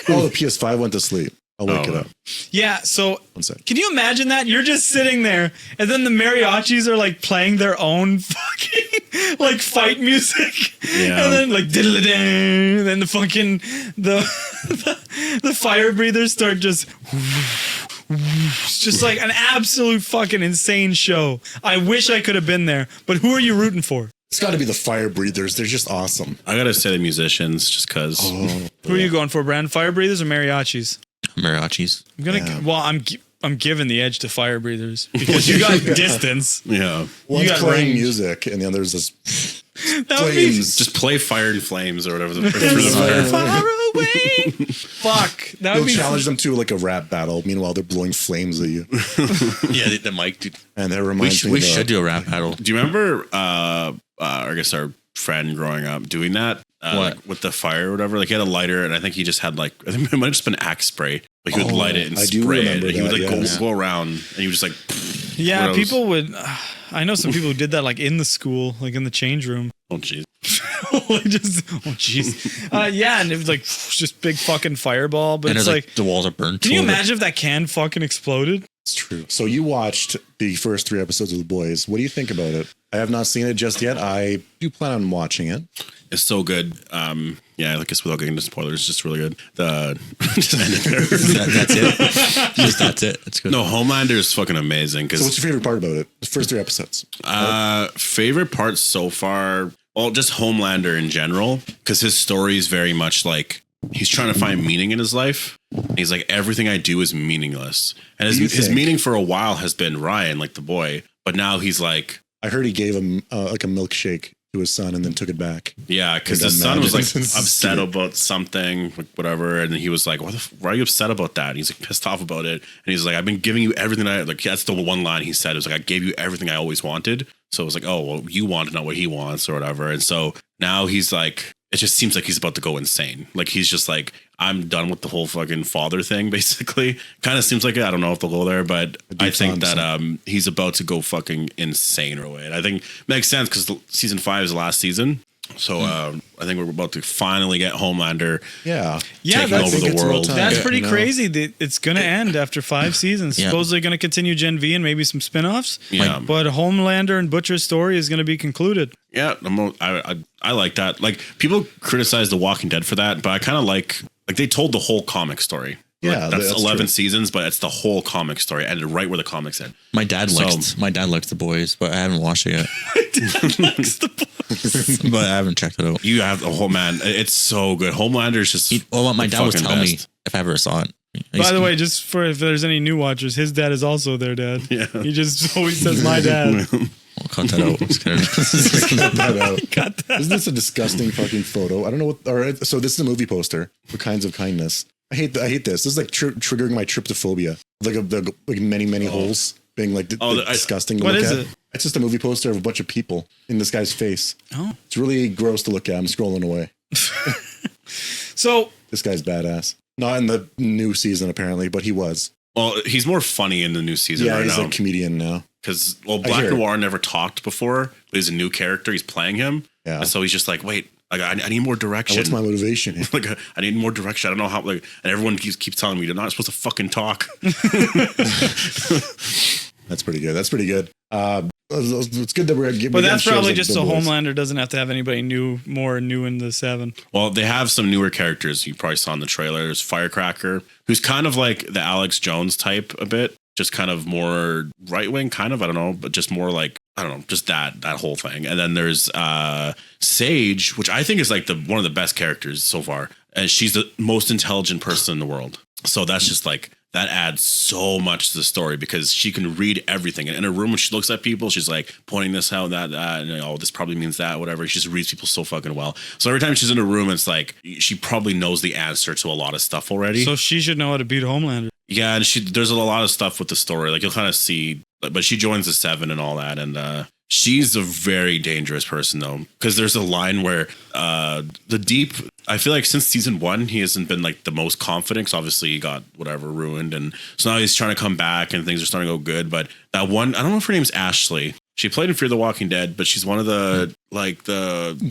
fine. Oh, the PS5 went to sleep. I'll wake Oh. it up. Yeah, so One sec. can you imagine that? You're just sitting there and then the mariachis are like playing their own fucking like fight music. Yeah. And then like diddle-a-dang, and then the fucking the fire breathers start just it's just like an absolute fucking insane show. I wish I could have been there, but who are you rooting for? It's got to be the fire breathers. They're just awesome. I gotta say the musicians just cause. Oh, Who are you going for, Brand? Fire breathers or mariachis? Mariachis. I'm gonna. Yeah. Well, I'm giving the edge to fire breathers because you got distance. Yeah. one's got playing range. music and the other's just That would be flames. Just play Fire and Flames or whatever the far away. Fuck. That You'll would be challenge them to like a rap battle. Meanwhile, they're blowing flames at you, Yeah, the mic, dude. and that We, reminds me. we of, should do a rap battle. Do you remember I guess our friend growing up doing that? What? Like, with the fire or whatever? Like he had a lighter and I think he just had like I think it might have just been axe spray. Like he would light it and I do spray it. remember And he would that, like yes. go around and he was just like Yeah, Gross. people would. I know some people who did that like in the school, like in the change room. oh jeez. Like just oh jeez. Yeah, and it was like just big fucking fireball. But And it's there's like, like the walls are burnt. can you a little bit. imagine if that can fucking exploded? It's true. So you watched the first 3 episodes of The Boys. What do you think about it? I have not seen it just yet. I do plan on watching it. It's so good. Yeah, I guess without getting into spoilers, it's just really good. The just end it there. That's it. Just that's it. It's good. No, Homelander is fucking amazing. So what's your favorite part about it? The first 3 episodes. Favorite part so far, well, just Homelander in general, because his story is very much like he's trying to find meaning in his life. And he's like, everything I do is meaningless. And Do you his think- meaning for a while has been Ryan, like the boy. But now he's like, I heard he gave him like a milkshake to his son and then took it back. yeah, because Like his that son was like magic. upset about something, like whatever. And he was like, why are you upset about that? And he's like pissed off about it. And he's like, I've been giving you everything like, that's the one line he said. It was like, I gave you everything I always wanted. So it was like, oh, well, you wanted not what he wants or whatever. And so now he's like, it just seems like he's about to go insane. Like he's just like, I'm done with the whole fucking father thing, basically. Kind of seems like it. I don't know if they'll go there, but I think that he's about to go fucking insane away. And I think it makes sense because season 5 is the last season. So I think we're about to finally get Homelander taking that's, over the world. That's pretty crazy. It's going to end after 5 seasons. Supposedly going to continue Gen V and maybe some spin-offs. Yeah. But Homelander and Butcher's story is going to be concluded. Yeah, I like that. Like, people criticize The Walking Dead for that, but I kind of like they told the whole comic story. Yeah, like, that's 11 true. seasons, but it's the whole comic story. Ended right where the comics end. My dad likes The Boys, but I haven't watched it yet. But I haven't checked it out. You have the whole man. It's so good. Homelander is just. My dad was telling me if I ever saw it. By the way, just for if there's any new watchers, his dad is also their dad. Yeah. He just always says my dad. I'll cut that out. Just kidding. Cut that out. Isn't this a disgusting fucking photo? I don't know what. All right, so this is a movie poster for Kinds of Kindness. I hate this. This is like triggering my tryptophobia. Like many holes being like disgusting to what look is at. it? It's just a movie poster of a bunch of people in this guy's face. Oh, it's really gross to look at. I'm scrolling away. So this guy's badass. Not in the new season apparently, but he was. Well, he's more funny in the new season right now. Yeah, he's a comedian now. Because Black Noir never talked before, but he's a new character. He's playing him. Yeah. And so he's just like, wait, like, I need more direction. What's my motivation? Like, I need more direction. I don't know how. Like, and everyone keeps telling me you're not supposed to fucking talk. That's pretty good. It's good that we're getting. But that's probably just so Homelander doesn't have to have anybody more new in the 7. Well, they have some newer characters. You probably saw in the trailers. Firecracker, who's kind of like the Alex Jones type a bit, just kind of more right wing, kind of. I don't know, but just more like, I don't know, just that whole thing. And then there's Sage, which I think is like one of the best characters so far. And she's the most intelligent person in the world. So that's just like, that adds so much to the story because she can read everything. And in a room, when she looks at people, she's like pointing this out, that, and this probably means that, whatever. She just reads people so fucking well. So every time she's in a room, it's like she probably knows the answer to a lot of stuff already. So she should know how to beat Homelander. Yeah, and there's a lot of stuff with the story. Like, you'll kind of see, but she joins the 7 and all that. And she's a very dangerous person, though, because there's a line where the Deep, I feel like since season 1, he hasn't been like the most confident. Because obviously he got whatever ruined, and so now he's trying to come back, and things are starting to go good. But that one, I don't know if her name's Ashley. She played in Fear the Walking Dead, but she's one of the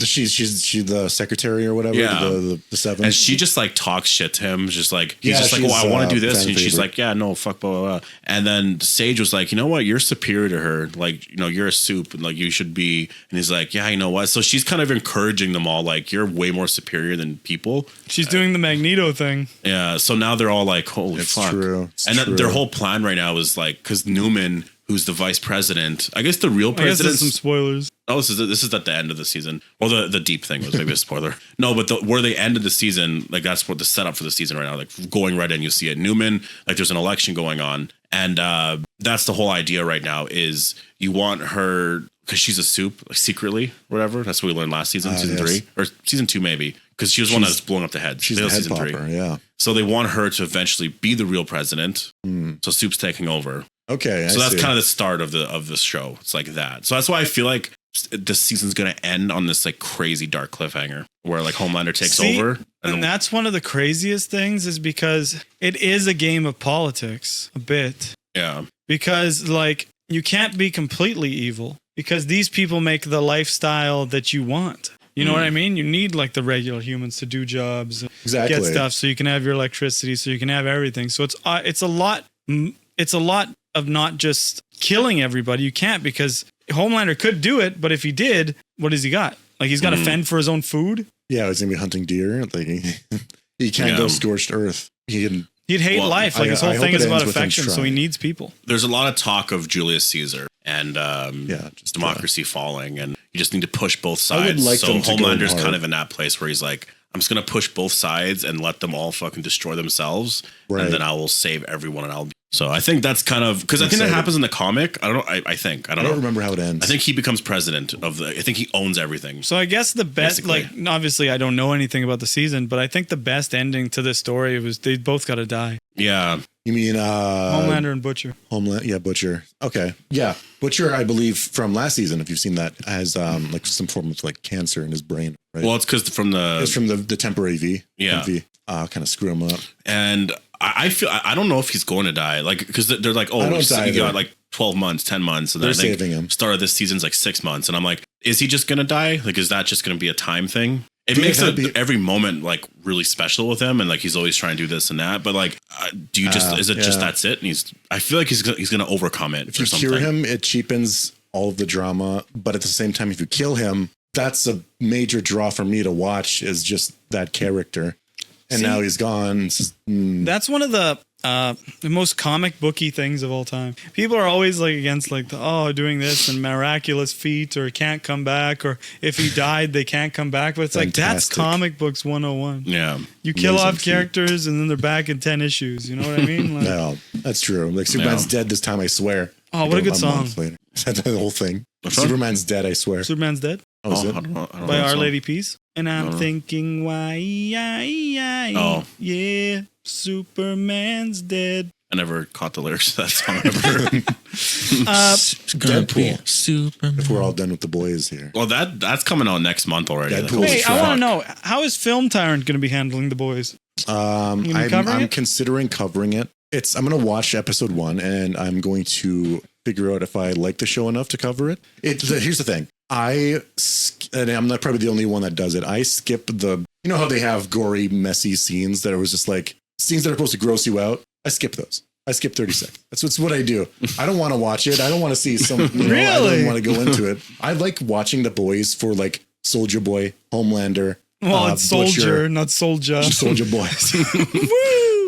she's the secretary or whatever. Yeah, the 7, and she just like talks shit to him. Just like he's just like, oh, I want to do this, and she's like, yeah, no, fuck, blah, blah, blah. And then Sage was like, you know what, you're superior to her. Like, you know, you're a soup, and like you should be. And he's like, yeah, you know what. So she's kind of encouraging them all, like, you're way more superior than people. She's doing the Magneto thing. Yeah. So now they're all like, holy fuck. True. Their whole plan right now is like, because Newman, who's the vice president, I guess the real president. I guess some spoilers. Oh, this is at the end of the season. Well, the Deep thing was maybe a spoiler. No, but where they ended the season, like that's what the setup for the season right now. Like going right in, you see it. Newman, like there's an election going on, and that's the whole idea right now. Is you want her because she's a soup, like secretly, whatever. That's what we learned last season, season 3 or season 2 maybe, because she was one that's blowing up the head. She's the head popper, 3. Yeah. So they want her to eventually be the real president. So Soup's taking over. Okay, so that's kind of the start of the show. It's like that. So that's why I feel like this season's gonna end on this like crazy dark cliffhanger where like Homelander takes over, and that's one of the craziest things is because it is a game of politics a bit. Yeah, because like you can't be completely evil because these people make the lifestyle that you want. You know what I mean? You need like the regular humans to do jobs, get stuff, so you can have your electricity, so you can have everything. So it's a lot. It's a lot of not just killing everybody. You can't, because Homelander could do it, but if he did, what has he got? Like, he's got to fend for his own food. Yeah, he's gonna be hunting deer. Like he can't go scorched earth. He'd hate life. Like his whole thing is about affection, so he needs people. There's a lot of talk of Julius Caesar and just democracy falling, and you just need to push both sides. So Homelander's kind of in that place where he's like, I'm just gonna push both sides and let them all fucking destroy themselves, and then I will save everyone, and I'll. So I think that's kind of because I think that happens in the comic. I don't know. I don't remember how it ends. I think he becomes president of I think he owns everything. So I guess the best, like, obviously I don't know anything about the season, but I think the best ending to this story was they both got to die. Yeah. You mean Homelander and Butcher? Butcher. Okay. Yeah. Butcher, I believe from last season, if you've seen that, has like some form of like cancer in his brain. Right? Well, it's because from the temporary V. Yeah. MV, kind of screw him up. And I feel I don't know if he's going to die, like, because they're like, oh, so you got like 12 months, 10 months. And They're then I think saving him. start of this season's like 6 months. And I'm like, is he just going to die? Like, is that just going to be a time thing? It makes every moment like really special with him. And like, he's always trying to do this and that. But like, do you just, is it just that's it? And I feel like he's going to overcome it. If you cure him, it cheapens all of the drama. But at the same time, if you kill him, that's a major draw for me to watch, is just that character. And now he's gone. That's one of the most comic booky things of all time. People are always like against like doing this and miraculous feat, or can't come back, or if he died they can't come back. But it's like, that's comic books 101. Yeah, you kill off characters and then they're back in 10 issues. You know what I mean? Like, no, that's true. Like Superman's dead this time, I swear. Oh, what a good song! That's the whole thing. Superman's dead, I swear. Superman's dead. Oh, is it? I don't know By Our Lady Peace. And I'm thinking, why? Yeah, Superman's dead. I never caught the lyrics to that song. Deadpool. Superman. If we're all done with the boys here. Well, that's coming out next month already. Deadpool. Wait, I want to know, how is Film Tyrant going to be handling the boys? I'm considering covering it. I'm going to watch episode 1 and I'm going to figure out if I like the show enough to cover it. Here's the thing. And I'm not probably the only one that does it. I skip you know how they have gory, messy scenes that was just like scenes that are supposed to gross you out. I skip those. I skip 30 seconds. That's what I do. I don't want to watch it. I don't want to see some, really? I don't want to go into it. I like watching the boys for like Soldier Boy, Homelander. Well, it's Soldier, Butcher, not Soldier. Soldier Boy.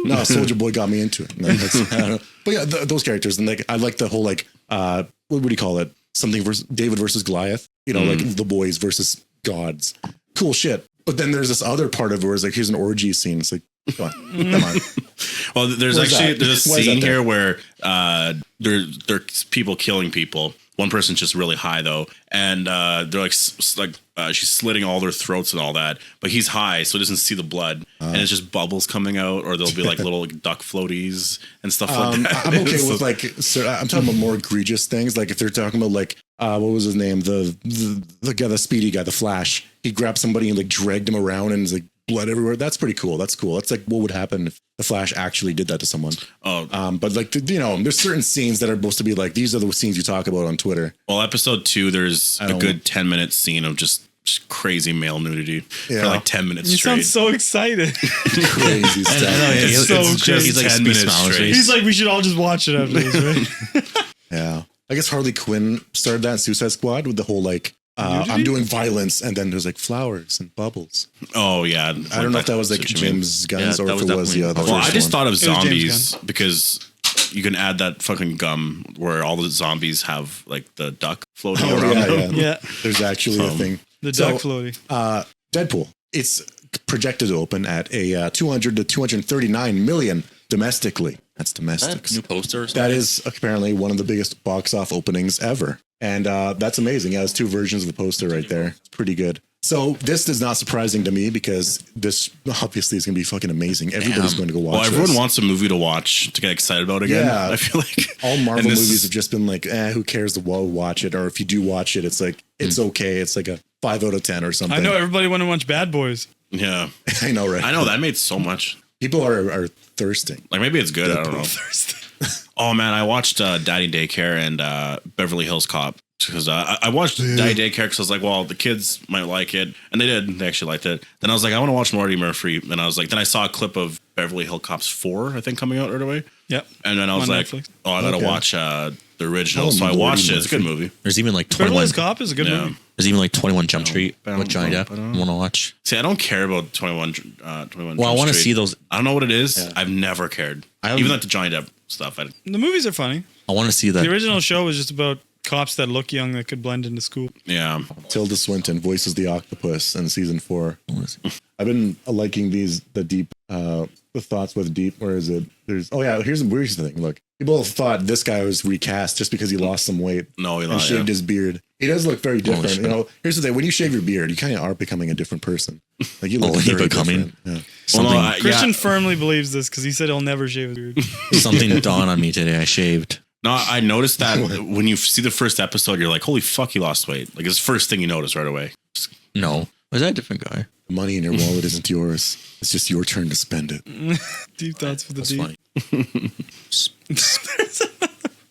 No, Soldier Boy got me into it. No, I don't know. But yeah, those characters. And like, I like the whole like, what do you call it? Something versus David versus Goliath. You know, like the boys versus gods. Cool shit. But then there's this other part of it where it's like, here's an orgy scene. It's like, come on. Well, there's a scene here where there's people killing people. One person's just really high though, and they're like she's slitting all their throats and all that. But he's high, so he doesn't see the blood, and it's just bubbles coming out, or there'll be like little duck floaties and stuff like that. I'm okay with like, I'm talking about more egregious things. Like if they're talking about like, what was his name? The guy, the speedy guy, the Flash. He grabbed somebody and like dragged him around, and it's like blood everywhere. That's pretty cool. That's cool. That's like what would happen if the Flash actually did that to someone. But like, there's certain scenes that are supposed to be like, these are the scenes you talk about on Twitter. Well, episode 2, there's a good 10-minute scene of just crazy male nudity for like 10 minutes straight. You sound so excited. Crazy stuff. It's so crazy. He's like 10 minutes straight. He's like, we should all just watch it after this, right? Yeah. I guess Harley Quinn started that in Suicide Squad with the whole like, I'm doing violence, and then there's like flowers and bubbles. Oh yeah, I don't know if that was like James Gunn's or if it was the other. Well, I just thought of zombies because you can add that fucking gum where all the zombies have like the duck floating around them. Yeah, there's actually a thing. The duck floating. Deadpool. It's projected to open at a 200 to 239 million domestically. That's domestics. New posters. That is apparently one of the biggest box office openings ever. And that's amazing. Yeah, there's 2 versions of the poster right there. It's pretty good. So this is not surprising to me because this obviously is going to be fucking amazing. Everybody's going to go watch Well, everyone this. wants a movie to watch to get excited about again. Yeah. I feel like all Marvel movies have just been like, who cares? We'll watch it. Or if you do watch it, it's like, it's okay. It's like a 5 out of 10 or something. I know everybody want to watch Bad Boys. Yeah. I know, right? I know that made so much. People are thirsting. Like maybe it's good. I don't know. Oh man, I watched Daddy Daycare and Beverly Hills Cop because I watched Daddy Daycare because I was like, well, the kids might like it, and they did. They actually liked it. Then I was like, I want to watch Marty Murphy, and I was like, then I saw a clip of Beverly Hills Cops 4, I think, coming out right away. Yep. And then I was like, Netflix. oh, I gotta watch the original. So I watched it. It's a good movie. There's even like Beverly 21. Hills Cop is a good movie. There's even like 21 Jump Street with Johnny Depp. I want to watch. See, I don't care about 21 Well, I want to see those. I don't know what it is. Yeah. I've never cared. Even like the Johnny Depp stuff. The movies are funny. I want to see that. The original show was just about cops that look young that could blend into school. Yeah. Tilda Swinton voices the octopus in season 4. I've been liking the thoughts with deep. Where is it? Here's the thing. Look, people thought this guy was recast just because he lost some weight. No, he shaved his beard. He does look very different. You know, here's the thing: when you shave your beard, you kind of are becoming a different person. Like you look very different. Yeah. Christian firmly believes this because he said he'll never shave his beard. Something dawned on me today. I shaved. No, I noticed that when you see the first episode, you're like, holy fuck, he lost weight. Like, it's the first thing you notice right away. No. Was that a different guy? The money in your wallet isn't yours. It's just your turn to spend it. Deep thoughts for the deep. Funny.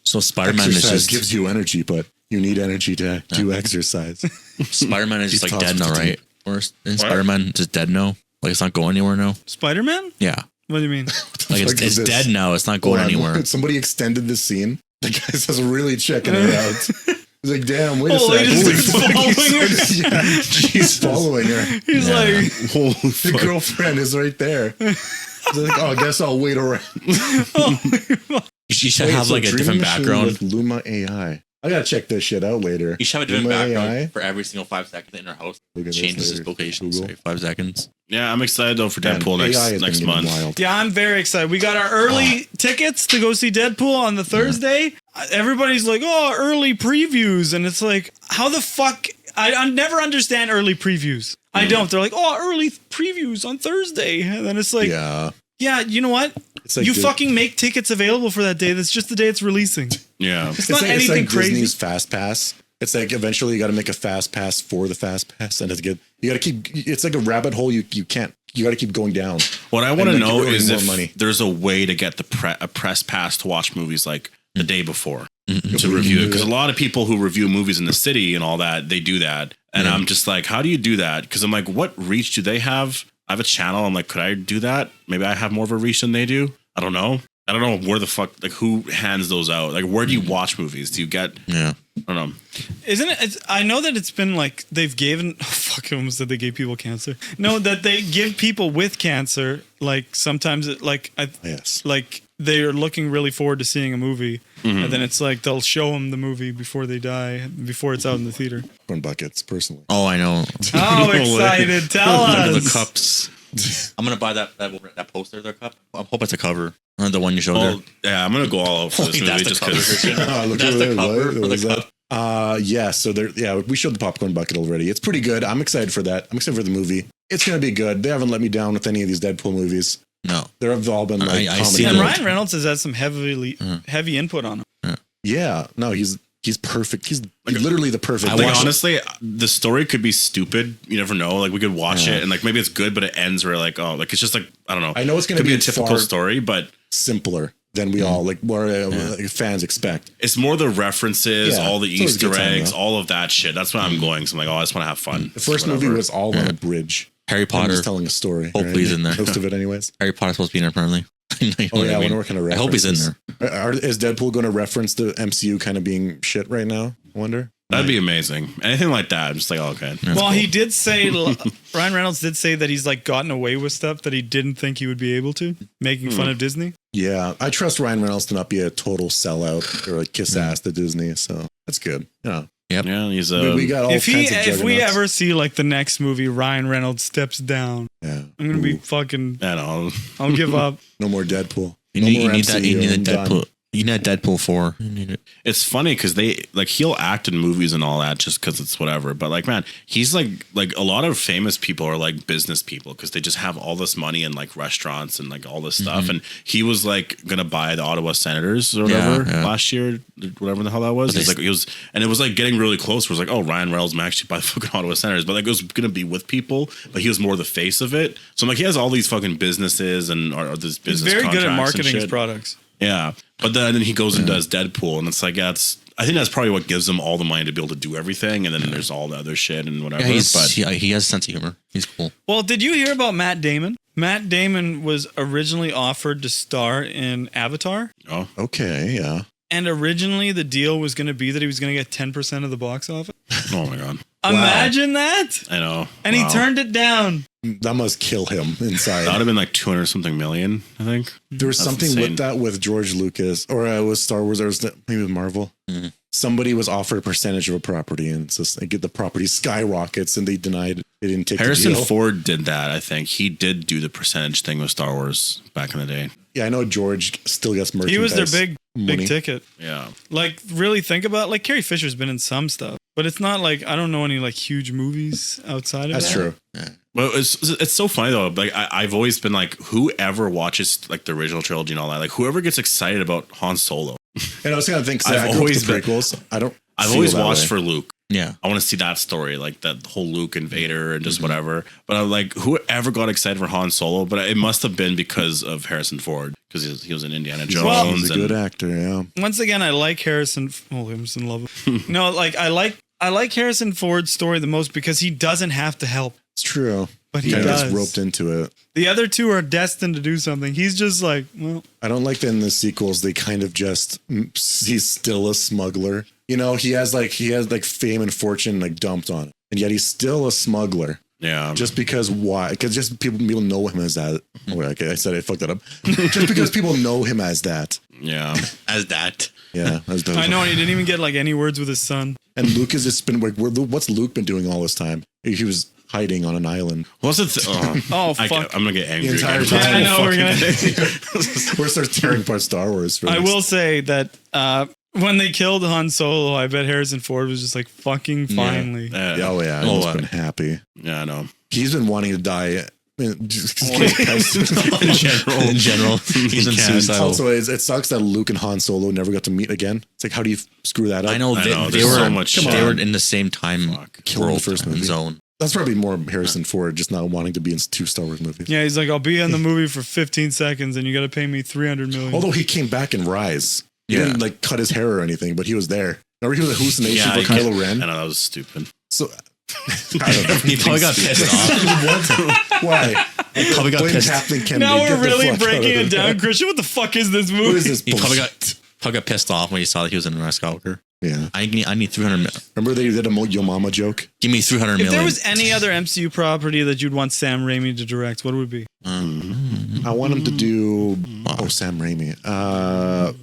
So Spider-Man is exercise just gives you energy, but you need energy to do exercise. Spider-Man is He's just like tossed dead now, with the right? Or is Spider-Man just dead now? Like it's not going anywhere now? Spider-Man? Yeah. What do you mean? Like it's Like this. dead now. It's not going anywhere. Somebody extended the scene. The guy says really checking her out. He's like, damn, wait a Oh, second. he's following her. Yeah, he's following her. He's like, Holy The fuck. girlfriend is right there. He's like, oh, I guess I'll wait around. You should Wait, have so like a Dream different Machine background. with Luma AI. I gotta check this shit out later. You should have a different Luma background AI? for every single 5 seconds in our house. Look at this Changes its later. location. Google. Sorry, 5 seconds. Yeah, I'm excited though for Man, Deadpool AI has next been month. getting wild. yeah, I'm very excited. We got our early tickets to go see Deadpool on the Thursday. Everybody's like, oh, early previews. And it's like, how the fuck? I never understand early previews. I don't. They're like, oh, early previews on Thursday. And then it's like, Yeah. yeah, you know what? It's like You the- fucking make tickets available for that day. That's just the day it's releasing. Yeah. It's not anything it's like crazy. Disney's Fast Pass. It's like eventually you got to make a Fast Pass for the Fast Pass, and it's good. You got to keep. It's like a rabbit hole. You can't. You got to keep going down. What I want to And, like, know you're earning is more if money. there's a way to get a press pass to watch movies like the day before to we review can it. do Because a that. lot of people who review movies in the city and all that, they do that. And I'm just like, how do you do that? Because I'm like, what reach do they have? I have a channel. I'm like, could I do that? Maybe I have more of a reach than they do. I don't know. I don't know where the fuck, like who hands those out? Like, where do you watch movies? Do you get, Yeah. I don't know. Isn't it? I know that it's been like they've given. Oh, fuck! I almost said they gave people cancer. No, that they give people with cancer. Like sometimes, Yes. like they are looking really forward to seeing a movie, and then it's like they'll show them the movie before they die, before it's out in the theater. Corn buckets, personally. Oh, I know. How excited! Tell Look at us. the cups. I'm gonna buy that poster, their cup. I hope it's a cover. The one you showed Oh, yeah, I'm going to go all out for this movie That's the just cover. because. Look That's at the that. cover What for the was cup. that? Yeah. So there. Yeah, we showed the popcorn bucket already. It's pretty good. I'm excited for that. I'm excited for the movie. It's gonna be good. They haven't let me down with any of these Deadpool movies. No. They've all been like I comedy. see And them. Ryan Reynolds has had some heavy input on him. Yeah. No, he's perfect. He's literally the perfect. Like, guy. honestly, the story could be stupid. You never know. Like we could watch it and like maybe it's good, but it ends where like, oh, like it's just like, I don't know. I know it's gonna could be be a typical far- story, but simpler than we all like fans expect. it's more the references, Yeah, all the it's always a Easter good time, eggs, though. all of that shit. That's why I'm going. So I'm like, oh, I just want to have fun. The first movie was all on a bridge. Harry I'm Potter. just telling a story. Hopefully he's in there. Most of it, anyways. Harry Potter's supposed to be in there apparently. You know Oh what yeah, I I mean? wonder what kind of I hope he's in references. there. Is Deadpool going to reference the MCU kind of being shit right now? I wonder. That'd be amazing. Anything like that, I'm just like, oh, okay. Well, he did say Ryan Reynolds did say that he's like gotten away with stuff that he didn't think he would be able to, making fun of Disney. Yeah, I trust Ryan Reynolds to not be a total sellout or like kiss ass to Disney, so that's good. Yeah, Yeah, he's we got all If kinds of if we juggernauts. ever see like the next movie, Ryan Reynolds steps down, yeah, I'm gonna be Ooh, fucking. I know. I'll give up. no more Deadpool. You No need, more you need that. You MCU, need a I'm done. Deadpool. You need a Deadpool 4. You need it. It's funny because they like he'll act in movies and all that just because it's whatever. But like, man, he's like a lot of famous people are like business people because they just have all this money and like restaurants and like all this stuff. And he was like gonna buy the Ottawa Senators or whatever last year, whatever the hell that was. He's like he was, and it was like getting really close. It was like, oh, Ryan Reynolds might actually buy the fucking Ottawa Senators, but like it was gonna be with people, but he was more the face of it. So I'm like, he has all these fucking businesses and or this He's business. very good at contracts and marketing his shit. products. Yeah, but then he goes and does Deadpool, and it's like, yeah, I think that's probably what gives him all the money to be able to do everything, and then there's all the other shit and whatever. Yeah, but he has a sense of humor. He's cool. Well, did you hear about Matt Damon? Matt Damon was originally offered to star in Avatar, oh, Okay, yeah. and originally the deal was going to be that he was going to get 10% of the box office. oh my god, Imagine that! I know. And Wow. he turned it down. That must kill him That would inside. have been like 200 something million, I think. There was That's something insane. with that with George Lucas, or it was Star Wars, or was maybe with Marvel. Mhm. Somebody was offered a percentage of a property, and so they get the property skyrockets, and they denied. They didn't take Harrison the deal. Ford did that. I think he did do the percentage thing with Star Wars back in the day. Yeah, I know George still gets merchandise. He was their big money. ticket. Yeah, Like, really think about like Carrie Fisher's been in some stuff, but it's not like I don't know any like huge movies outside of That's that. true. but it's so funny though. Like I've always been like, whoever watches like the original trilogy and all that, like whoever gets excited about Han Solo. And I was kind of thinking, I've I grew up always with the been- prequels. I don't. I've feel always that watched way. for Luke. Yeah. I want to see that story, like that whole Luke and Vader and just whatever. But I'm like, whoever got excited for Han Solo, but it must have been because of Harrison Ford, because he was in Indiana Jones. Well, He's a good actor, yeah. Once again, I like Harrison. Oh, I'm just in love with him. No, like I like Harrison Ford's story the most because he doesn't have to help. It's true. But he kind of does. gets roped into it. The other two are destined to do something. He's just like, well, I don't like that in the sequels. They kind of just he's still a smuggler. You know, he has like fame and fortune like dumped on him, and yet he's still a smuggler. Yeah. Just because why? Because just people know him as that. Oh, okay, I said I fucked that up. Just because people know him as that. Yeah. As that. Yeah, as the, I know, and he didn't even get like any words with his son. And Luke has just been like, what's Luke been doing all this time? He was hiding on an island. What's it? Oh, fuck. I'm gonna get angry. The entire again. time. Yeah, I know, we're gonna. We're start tearing apart Star Wars. For I this. will say that when they killed Han Solo, I bet Harrison Ford was just like, fucking finally. Yeah, oh yeah, Oh, he's been happy. Yeah, I know. He's been wanting to die. In general, he's in suicidal. Also, it sucks that Luke and Han Solo never got to meet again. It's like, how do you screw that up? I know they there's were so much they shit. were in the same time Killing the first movie. zone. That's probably more Harrison Ford just not wanting to be in 2 Star Wars movies. Yeah, he's like, I'll be in the movie for 15 seconds and you got to pay me $300 million. Although he came back in Rise. He didn't like cut his hair or anything, but he was there. Remember he was a hallucination for Kylo Ren? I know, that was stupid. So I don't know. He probably got pissed off. Why? He probably got Blame pissed. Kathleen Kennedy. Now Get we're the really fuck out breaking of it down. Christian, what the fuck is this movie? Who is this He probably bullshit? got pissed off when he saw that he was in Rise Skywalker. Yeah. I need 300 million. Remember they did a Yo Mama joke? Give me 300 If million. there was any other MCU property that you'd want Sam Raimi to direct, what would it be? I want him to do Sam Raimi.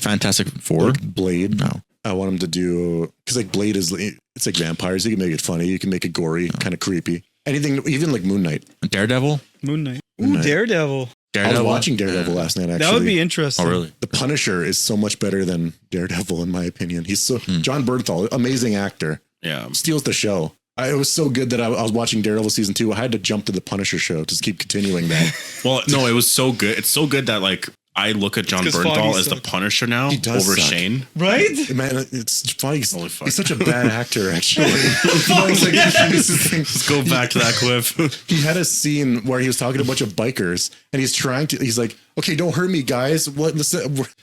Fantastic Four. Like Blade. No. I want him to do because like Blade is it's like vampires. You can make it funny. You can make it gory, kind of creepy. Anything, even like Moon Knight. Daredevil. Moon Knight. Moon Ooh, Knight. Daredevil. I was watching Daredevil last night. Actually, That would be interesting. Oh, really? The Punisher is so much better than Daredevil in my opinion. He's so John Bernthal, amazing actor, Yeah. steals the show. It was so good that I was watching Daredevil season 2. I had to jump to the Punisher show to keep continuing that. Well, no, it was so good. It's so good that like I look at John 'cause Bernthal Foggy as the sucked. Punisher now He does over suck. Shane. Right? Man, it's funny. Holy fuck. He's such a bad actor, actually. You know, it's like, this is the thing. Let's go back to that clip. He had a scene where he was talking to a bunch of bikers, and he's like, "Okay, don't hurt me, guys." What?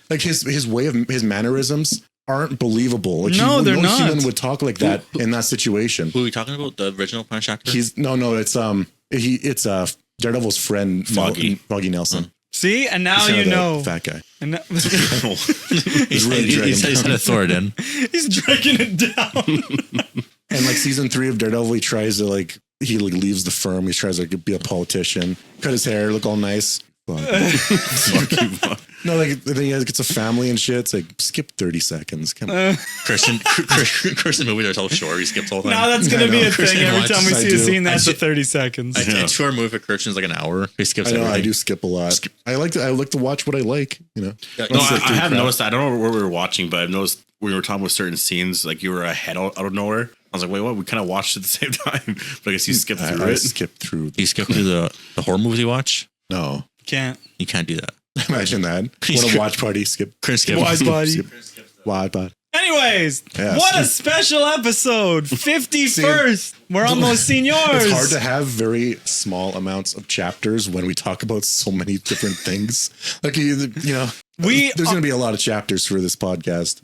Like his way of his mannerisms aren't believable. Like, No, they're not. human would talk like that in that situation. Who are we talking about? The original Punch actor? It's Daredevil's friend, Foggy Nelson. See? And now He's kind you of that know. fat guy. And now- he's really he's dragging had a sword in. he's dragging it down. And like season 3 of Daredevil, he tries to he leaves the firm. He tries to be a politician, cut his hair, look all nice. Fuck you, fuck. No, like then he gets a family and shit. It's like skip 30 seconds. Come on. Christian movies are so short. He skips the whole thing. Now that's going to be a thing Christian every watches. time we I see a do. scene that's I a 30 seconds. A 2 hour movie for Christian's like an hour. He skips I know everything. I do skip a lot. I like to watch what I like. You know. Yeah, No, Let's I sit through have crap. noticed that. I don't know where we were watching, but I've noticed when we were talking about certain scenes, like you were ahead out of nowhere. I was like, wait, what? We kind of watched it at the same time, but I guess you skipped through I it. skipped through. You skip through the horror movies you watch. No, Can't. You can't do that. imagine that. He's What a skip- watch party. Skip. Chris skip. Wise body. Skip. Wide body. Anyways, Yes. what a special episode. 51st. We're almost seniors. It's hard to have very small amounts of chapters when we talk about so many different things. Like you know, We there's going to be a lot of chapters for this podcast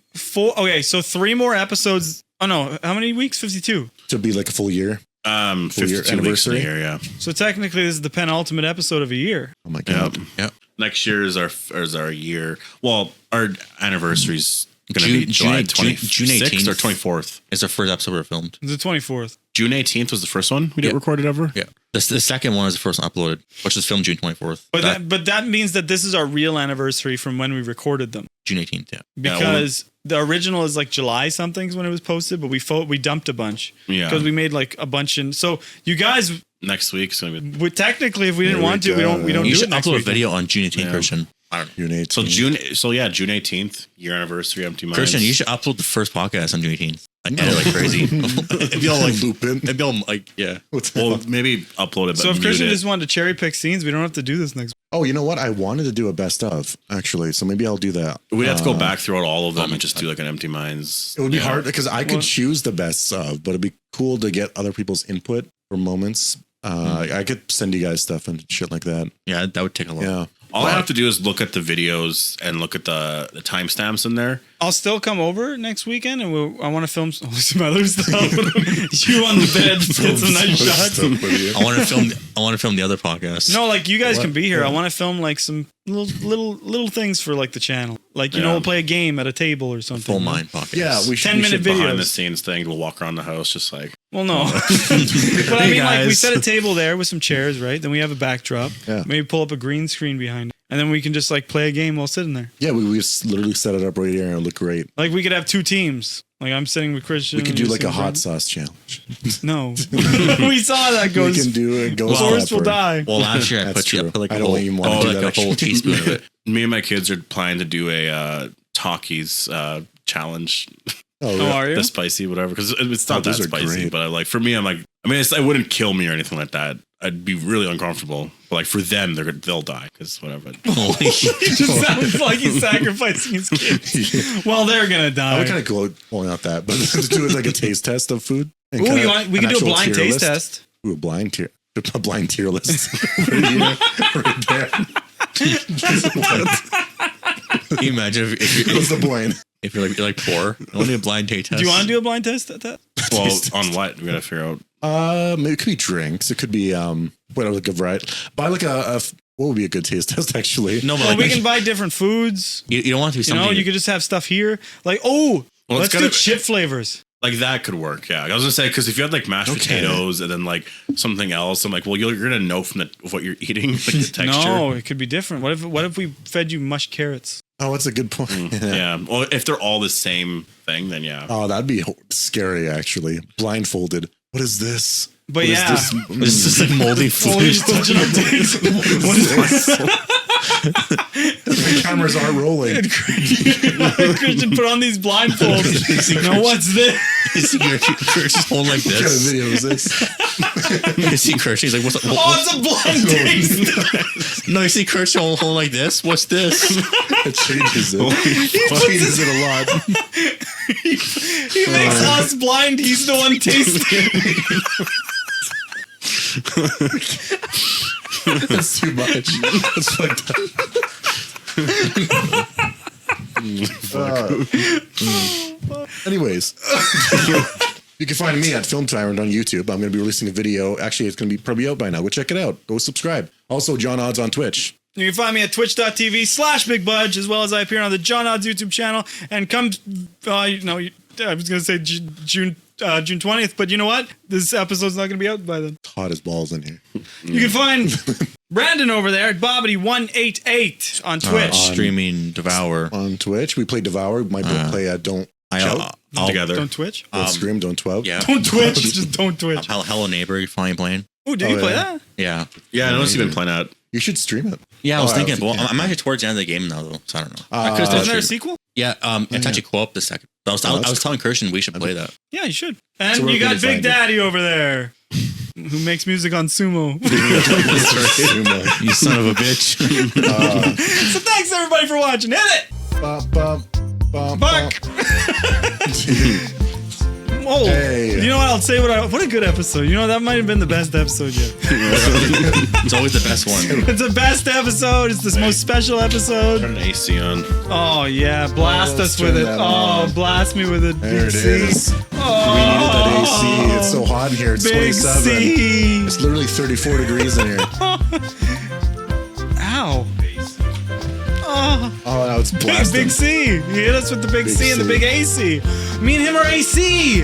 Okay, so 3 more episodes. Oh no, how many weeks? 52. to be like a full year. 52 year weeks in anniversary? a year, yeah. So technically this is the penultimate episode of a year. Oh my Yeah. god. Yep. Next year is our year. Well, our anniversary's going to be July 26th June 18th. or 24th. It's the first episode we filmed. The 24th. June 18th was the first one we Yeah. recorded ever. Yeah. The second one is the first one uploaded, which was filmed June 24th. But that means that this is our real anniversary from when we recorded them. June 18th, yeah. Because the original is like July somethings when it was posted, but we dumped a bunch. Yeah. Because we made like a bunch so you guys Next week's going to be. would technically if we didn't There we want to, we don't go. do You it should next upload week. a video on June 18th, Yeah. Christian. I don't know. June 18th. So June 18th, year anniversary, Empty Minds. Christian, you should upload the first podcast on June 18th. like edit like crazy. It'd be all like Looping. It'd be all like yeah. Well, maybe upload it. But So if mute Christian it. just wanted to cherry pick scenes, we don't have to do this next. Oh, you know what? I wanted to do a best of actually, so maybe I'll do that. We'd have to go back through all of them and just do like an Empty Minds. It would be hard because I could choose the best of, but it'd be cool to get other people's input for moments. I could send you guys stuff and shit like that. Yeah, that would take a lot. Yeah. All I have to do is look at the videos and look at the timestamps in there. I'll still come over next weekend, and I want to film some other stuff. You on the bed, get some nice shots. I want to film. I want to film the other podcast. No, like you guys What? can be here. Yeah. I want to film like some little things for like the channel. Like you Yeah. know, we'll play a game at a table or something. Full mind podcast. Yeah, we should. 10-minute Behind the videos. scenes thing, we'll walk around the house just like. Well, no, but I mean, like we guys. set a table there with some chairs, right? Then we have a backdrop. Yeah. Maybe pull up a green screen behind it, and then we can just like play a game while sitting there. Yeah, we just literally set it up right here and it'll look great. Like we could have two teams. Like I'm sitting with Christian. We could and do you're like a sitting hot with sauce challenge. No, we saw that We goes. can do a ghost Tourists will pepper. die. Well, last year I That's put you true. up like I a don't whole, even wanna do like that, a whole actually. teaspoon of it. Me and my kids are planning to do a Talkies challenge. Oh, Oh, yeah. are you? The spicy whatever because it's not those that are spicy, great. but like for me, I'm like, I mean, it wouldn't kill me or anything like that. I'd be really uncomfortable. But like for them, they'll die because whatever. Holy shit. He just sounds like he's sacrificing his kids. Well, they're gonna I die. would kind of go, well, not that, but to do it like a taste test of food. and Ooh, kinda we an can do a actual blind tier taste list. test. Ooh, a blind tier list. Right here, right there. Can you imagine if What's the blind? you're like poor? I want to do a blind taste test. Do you want to do a blind test at that? Well, on what we gotta figure out. Maybe it could be drinks. It could be whatever, like a variety. Buy like what would be a good taste test actually? No, but Well, like, we can buy different foods. you don't want it to be You know, something. you could just have stuff here. Like, oh, Well, let's it's do gotta- chip flavors. Like that could work, yeah. I was gonna say because if you had like mashed Okay. potatoes and then like something else, I'm like, well, you're gonna know from what you're eating, like the texture. No, it could be different. What if we fed you mushed carrots? Oh, that's a good point. Yeah. Well, if they're all the same thing, then yeah. Oh, that'd be scary actually. Blindfolded. What is this? But What is yeah. this? It's just like moldy Oh, food. we're just touching our dicks. What is this? The cameras aren't rolling. Christian put on these blindfolds. Now what's this? You see Kirsty's holding like What kind of this. video is this? You see Kirsty's like, what's up? Oh, it's a blind taste. No, you see Kirsty holding like this. What's this? It changes it. Changes it a lot. He makes us blind. He's the one tasting. That's too much. That's fucked up. Anyways, you can find me at Film Tyrant on YouTube. I'm going to be releasing a video. Actually, it's going to be probably out by now. Go check it out. Go subscribe. Also, John Odds on Twitch. You can find me at twitch.tv/BigBudge, as well as I appear on the John Odds YouTube channel. And come, I was going to say June 20th, but you know what? This episode's not going to be out by then. It's hot as balls in here. You can find Brandon over there at Bobbity188 on Twitch. Streaming Devour. On Twitch, we play Devour. We might play Don't Shout. Together. Don't Twitch. Don't Scream, Don't 12. Yeah. Don't Twitch. Just don't Twitch. Hello Neighbor, you finally playing? Oh, did you Oh, play yeah. that? Yeah. Yeah, I noticed you've been playing out. You should stream it. Yeah, I was Oh, thinking. Well, yeah. I'm actually towards the end of the game now, though. So I don't know. Uh, Kirsten, Isn't there a stream. sequel? Yeah, it's actually co-op the second. I was that's telling Kirsten we should play that. Yeah, you should. And So where you can got they Big find it? Daddy over there, who makes music on Sumo. Sumo. You son of a bitch. So thanks everybody for watching. Hit it. Bum, bum, bum, Buck. bum. Oh, Hey. you know what? I'll say what a good episode. You know, that might have been the best episode yet. It's always the best one. It's the best episode. It's the most special episode. Turn an AC on. Oh, yeah. Blast let's us with turn it. that Oh, on. blast me with it. There Big it C. is. We needed that AC. It's so hot in here. It's Big 27. C. It's literally 34 degrees in here. Ow. Oh, Oh, now it's big, blasting. big C. He hit us with the big C and the C. big AC. Me and him are AC.